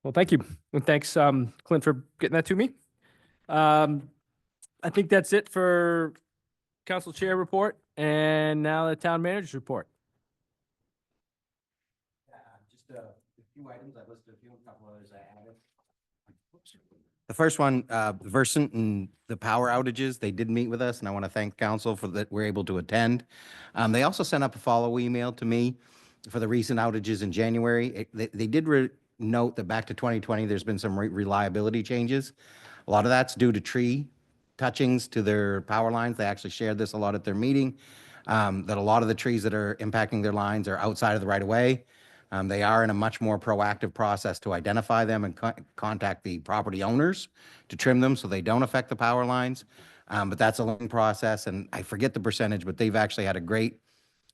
Well, thank you. And thanks, Clint, for getting that to me. I think that's it for council chair report, and now the town manager's report. Just a few items. I listed a couple others I added. The first one, Versant and the power outages, they did meet with us, and I want to thank council for that we're able to attend. They also sent up a follow email to me for the recent outages in January. They did note that back to 2020, there's been some reliability changes. A lot of that's due to tree touchings to their power lines. They actually shared this a lot at their meeting, that a lot of the trees that are impacting their lines are outside of the right of way. They are in a much more proactive process to identify them and contact the property owners to trim them so they don't affect the power lines. But that's a long process, and I forget the percentage, but they've actually had a great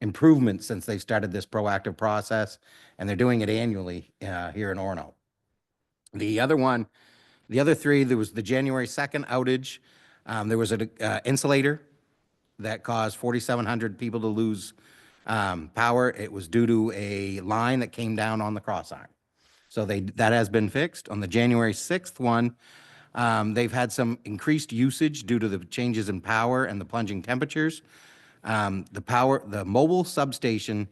improvement since they've started this proactive process, and they're doing it annually here in Orono. The other three, there was the January 2nd outage. There was an insulator that caused 4,700 people to lose power. It was due to a line that came down on the cross arm. So that has been fixed. On the January 6th one, they've had some increased usage due to the changes in power and the plunging temperatures. The mobile substation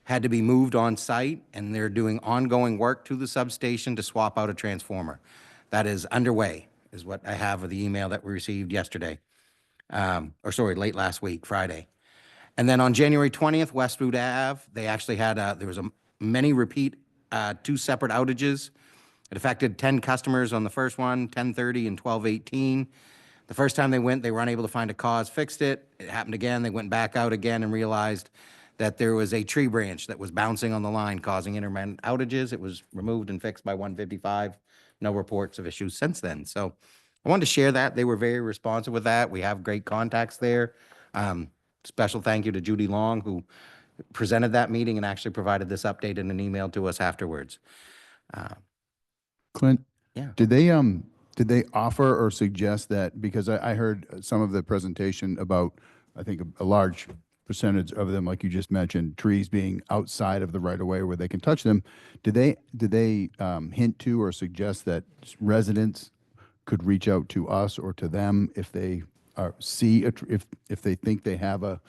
had to be moved on site, and they're doing ongoing work to the substation to swap out a transformer. That is underway, is what I have of the email that we received yesterday. Late last week, Friday. And then on January 20th, Westwood Ave, they actually had, there was many repeat, 2 separate outages. It affected 10 customers on the first one, 10:30 and 12:18. The first time they went, they were unable to find a cause, fixed it. It happened again. They went back out again and realized that there was a tree branch that was bouncing on the line, causing intermittent outages. It was removed and fixed by 1:55. No reports of issues since then. So I wanted to share that. They were very responsive with that. We have great contacts there. Special thank you to Judy Long, who presented that meeting and actually provided this update in an email to us afterwards. Clint? Yeah. Did they offer or suggest that, because I heard some of the presentation about, I think a large percentage of them, like you just mentioned, trees being outside of the right of way where they can touch them. Did they hint to or suggest that residents could reach out to us or to them if they if they think they have a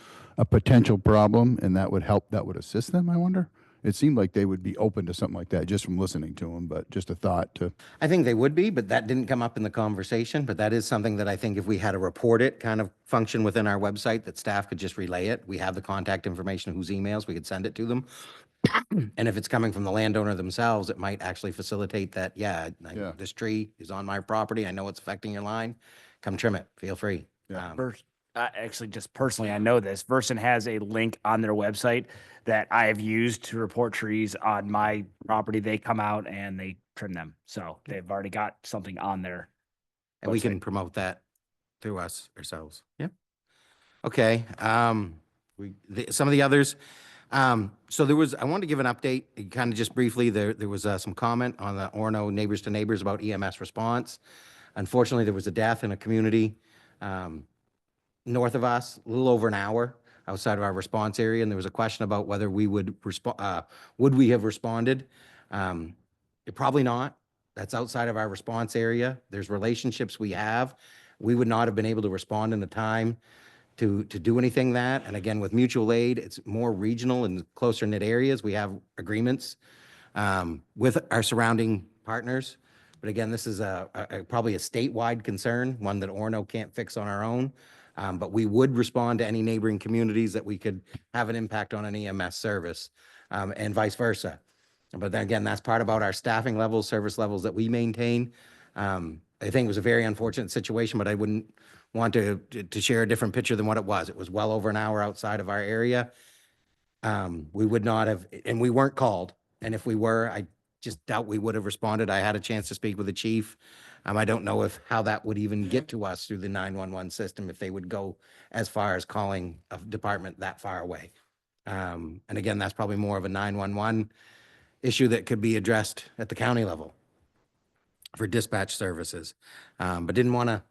potential problem, and that would help, that would assist them, I wonder? It seemed like they would be open to something like that just from listening to them, but just a thought to. I think they would be, but that didn't come up in the conversation. But that is something that I think if we had a report it kind of function within our website, that staff could just relay it. We have the contact information, whose emails, we could send it to them. And if it's coming from the landowner themselves, it might actually facilitate that, yeah. This tree is on my property. I know it's affecting your line. Come trim it. Feel free. Yeah. Actually, just personally, I know this. Versant has a link on their website that I have used to report trees on my property. They come out and they trim them. So they've already got something on there. And we can promote that through us ourselves. Yeah. Okay. Some of the others. So I wanted to give an update, kind of just briefly. There was some comment on the Orono Neighbors to Neighbors about EMS response. Unfortunately, there was a death in a community north of us, a little over an hour outside of our response area, and there was a question about whether we would we have responded? Probably not. That's outside of our response area. There's relationships we have. We would not have been able to respond in the time to do anything that. And again, with mutual aid, it's more regional and closer knit areas. We have agreements with our surrounding partners. But again, this is probably a statewide concern, one that Orono can't fix on our own. But we would respond to any neighboring communities that we could have an impact on an EMS service, and vice versa. But then again, that's part about our staffing levels, service levels that we maintain. I think it was a very unfortunate situation, but I wouldn't want to share a different picture than what it was. It was well over an hour outside of our area. We would not have, and we weren't called. And if we were, I just doubt we would have responded. I had a chance to speak with the chief. I don't know how that would even get to us through the 911 system, if they would go as far as calling a department that far away. And again, that's probably more of a 911 issue that could be addressed at the county level for dispatch services. But didn't want to,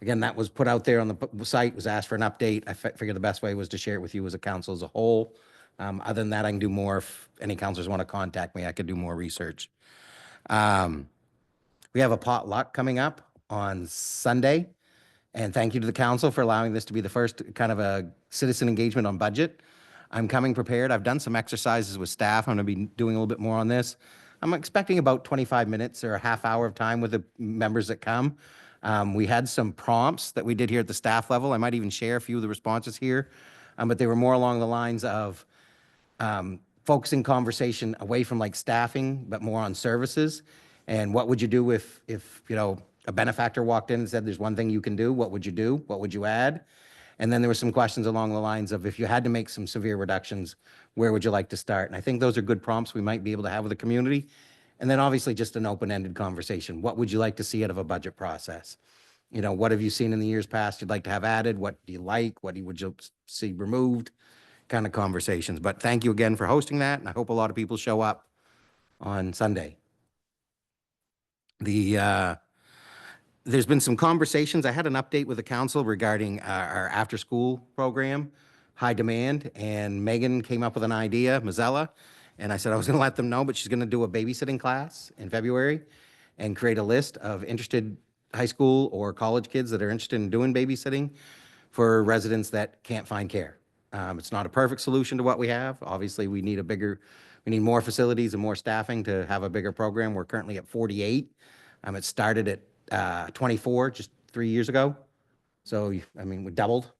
again, that was put out there on the site, was asked for an update. I figured the best way was to share it with you as a council as a whole. Other than that, I can do more. If any counselors want to contact me, I could do more research. We have a potluck coming up on Sunday. And thank you to the council for allowing this to be the first kind of a citizen engagement on budget. I'm coming prepared. I've done some exercises with staff. I'm going to be doing a little bit more on this. I'm expecting about 25 minutes or a half hour of time with the members that come. We had some prompts that we did here at the staff level. I might even share a few of the responses here, but they were more along the lines of focusing conversation away from like staffing, but more on services. And what would you do if you know, a benefactor walked in and said, there's one thing you can do, what would you do? What would you add? And then there were some questions along the lines of, if you had to make some severe reductions, where would you like to start? And I think those are good prompts we might be able to have with the community. And then obviously just an open-ended conversation. What would you like to see out of a budget process? You know, what have you seen in the years past you'd like to have added? What do you like? What would you see removed? Kind of conversations. But thank you again for hosting that, and I hope a lot of people show up on Sunday. There's been some conversations. I had an update with the council regarding our after-school program, high demand, and Megan came up with an idea, Mazzella, and I said I was going to let them know, but she's going to do a babysitting class in February and create a list of interested high school or college kids that are interested in doing babysitting for residents that can't find care. It's not a perfect solution to what we have. Obviously, we need more facilities and more staffing to have a bigger program. We're currently at 48. It started at 24 just 3 years ago. So, I mean, we doubled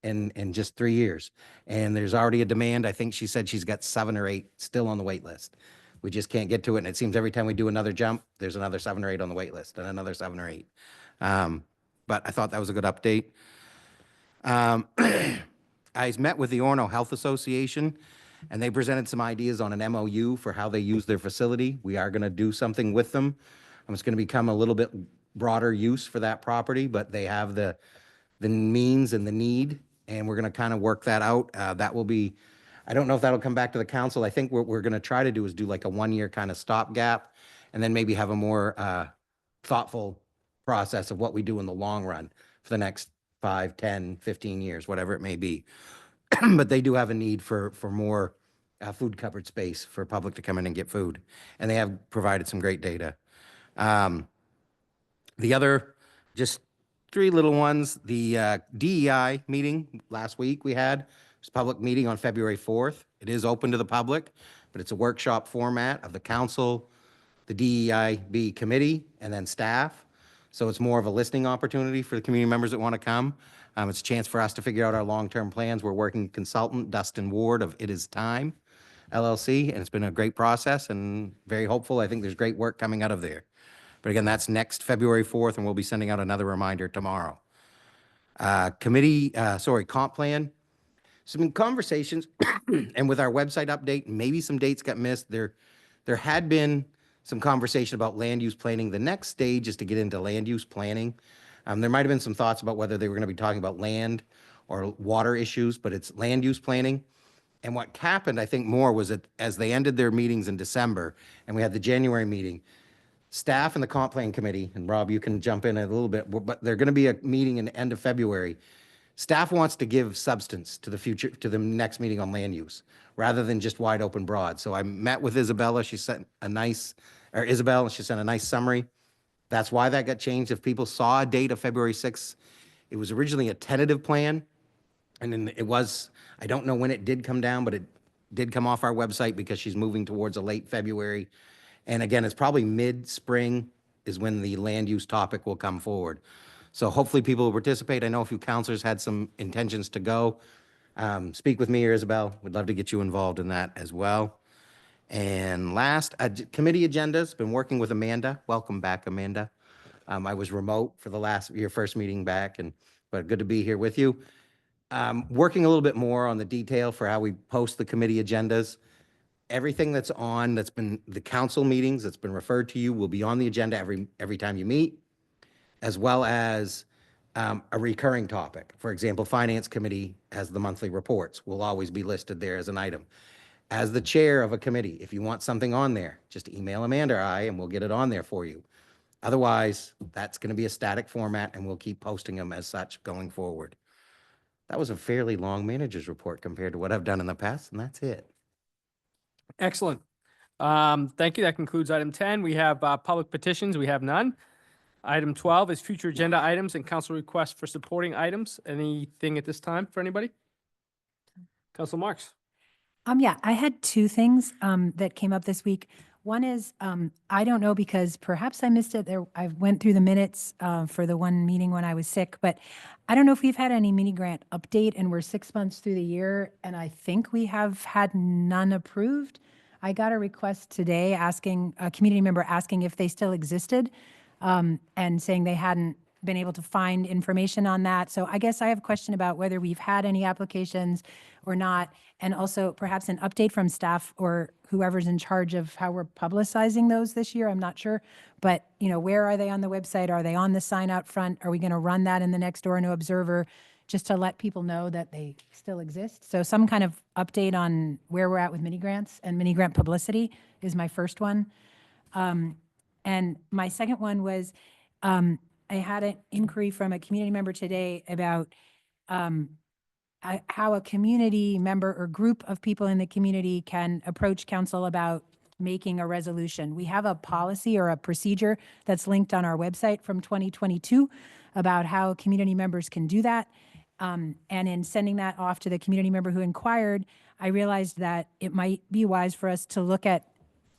in just 3 years. And there's already a demand. I think she said she's got 7 or 8 still on the wait list. We just can't get to it. And it seems every time we do another jump, there's another 7 or 8 on the wait list and another 7 or 8. But I thought that was a good update. I met with the Orono Health Association, and they presented some ideas on an MOU for how they use their facility. We are going to do something with them. It's going to become a little bit broader use for that property, but they have the means and the need, and we're going to kind of work that out. That will be, I don't know if that'll come back to the council. I think what we're going to try to do is do like a 1-year kind of stopgap, and then maybe have a more thoughtful process of what we do in the long run for the next 5, 10, 15 years, whatever it may be. But they do have a need for more food cupboard space for public to come in and get food. And they have provided some great data. The other, just 3 little ones, the DEI meeting last week we had, it was a public meeting on February 4th. It is open to the public, but it's a workshop format of the council, the DEIB committee, and then staff. So it's more of a listening opportunity for the community members that want to come. It's a chance for us to figure out our long-term plans. We're working with consultant Dustin Ward of It Is Time, LLC, and it's been a great process and very hopeful. I think there's great work coming out of there. But again, that's next February 4th, and we'll be sending out another reminder tomorrow. Comp plan. Some conversations, and with our website update, maybe some dates got missed. There had been some conversation about land use planning. The next stage is to get into land use planning. There might have been some thoughts about whether they were going to be talking about land or water issues, but it's land use planning. And what happened, I think, more was that as they ended their meetings in December and we had the January meeting, staff and the comp plan committee, and Rob, you can jump in a little bit, but they're going to be a meeting in the end of February. Staff wants to give substance to the future, to the next meeting on land use, rather than just wide open broad. So I met with Isabella. She sent a nice, or Isabel, and she sent a nice summary. That's why that got changed. If people saw a date of February 6th, it was originally a tentative plan. And then it was, I don't know when it did come down, but it did come off our website because she's moving towards a late February. And again, it's probably mid-spring is when the land use topic will come forward. So hopefully people will participate. I know a few counselors had some intentions to go. Speak with me or Isabel. We'd love to get you involved in that as well. And last, committee agendas. Been working with Amanda. Welcome back, Amanda. I was remote for your first meeting back, but good to be here with you. Working a little bit more on the detail for how we post the committee agendas. Everything that's been the council meetings that's been referred to you will be on the agenda every time you meet, as well as a recurring topic. For example, Finance Committee has the monthly reports will always be listed there as an item. As the chair of a committee, if you want something on there, just email Amanda or I, and we'll get it on there for you. Otherwise, that's going to be a static format, and we'll keep posting them as such going forward. That was a fairly long manager's report compared to what I've done in the past, and that's it. Excellent. Thank you. That concludes item 10. We have public petitions. We have none. Item 12 is future agenda items and council requests for supporting items. Anything at this time for anybody? Council Marks. Yeah, I had 2 things that came up this week. One is, I don't know because perhaps I missed it there. I went through the minutes for the one meeting when I was sick, but I don't know if we've had any mini grant update and we're 6 months through the year and I think we have had none approved. I got a request today asking, a community member asking if they still existed and saying they hadn't been able to find information on that. So I guess I have a question about whether we've had any applications or not, and also perhaps an update from staff or whoever's in charge of how we're publicizing those this year. I'm not sure, but where are they on the website? Are they on the sign out front? Are we going to run that in the next Orono Observer just to let people know that they still exist? So some kind of update on where we're at with mini grants and mini grant publicity is my first one. And my second one was, I had an inquiry from a community member today about how a community member or group of people in the community can approach council about making a resolution. We have a policy or a procedure that's linked on our website from 2022 about how community members can do that. And in sending that off to the community member who inquired, I realized that it might be wise for us to look at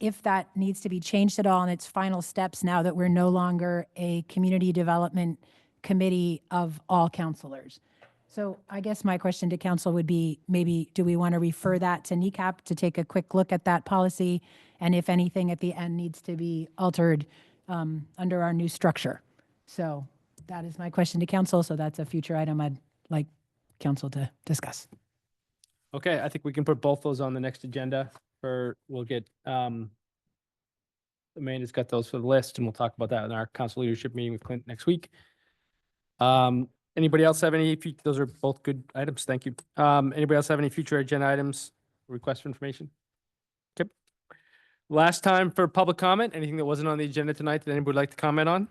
if that needs to be changed at all in its final steps now that we're no longer a community development committee of all counselors. So I guess my question to council would be, maybe do we want to refer that to NECAP to take a quick look at that policy? And if anything at the end needs to be altered under our new structure. So that is my question to council. So that's a future item I'd like council to discuss. Okay, I think we can put both those on the next agenda we'll get, Amanda's got those for the list and we'll talk about that in our council leadership meeting with Clint next week. Anybody else have any, those are both good items. Thank you. Anybody else have any future agenda items, request for information? Okay. Last time for public comment, anything that wasn't on the agenda tonight that anybody would like to comment on?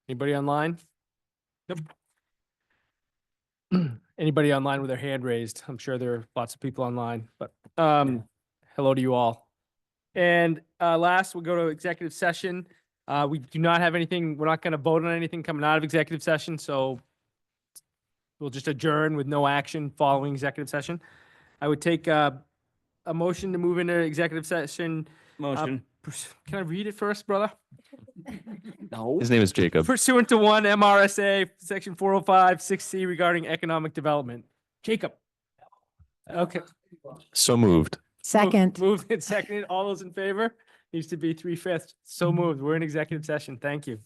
Anybody online? Nope. Anybody online with their hand raised? I'm sure there are lots of people online, but hello to you all. And last, we'll go to executive session. We do not have anything, we're not going to vote on anything coming out of executive session, so we'll just adjourn with no action following executive session. I would take a motion to move into executive session. Motion. Can I read it first, brother? No. His name is Jacob. Pursuant to 1 MRSA, section 405, 6C regarding economic development. Jacob. Okay. So moved. Second. Moved and seconded. All those in favor? Needs to be 3/5. So moved. We're in executive session. Thank you.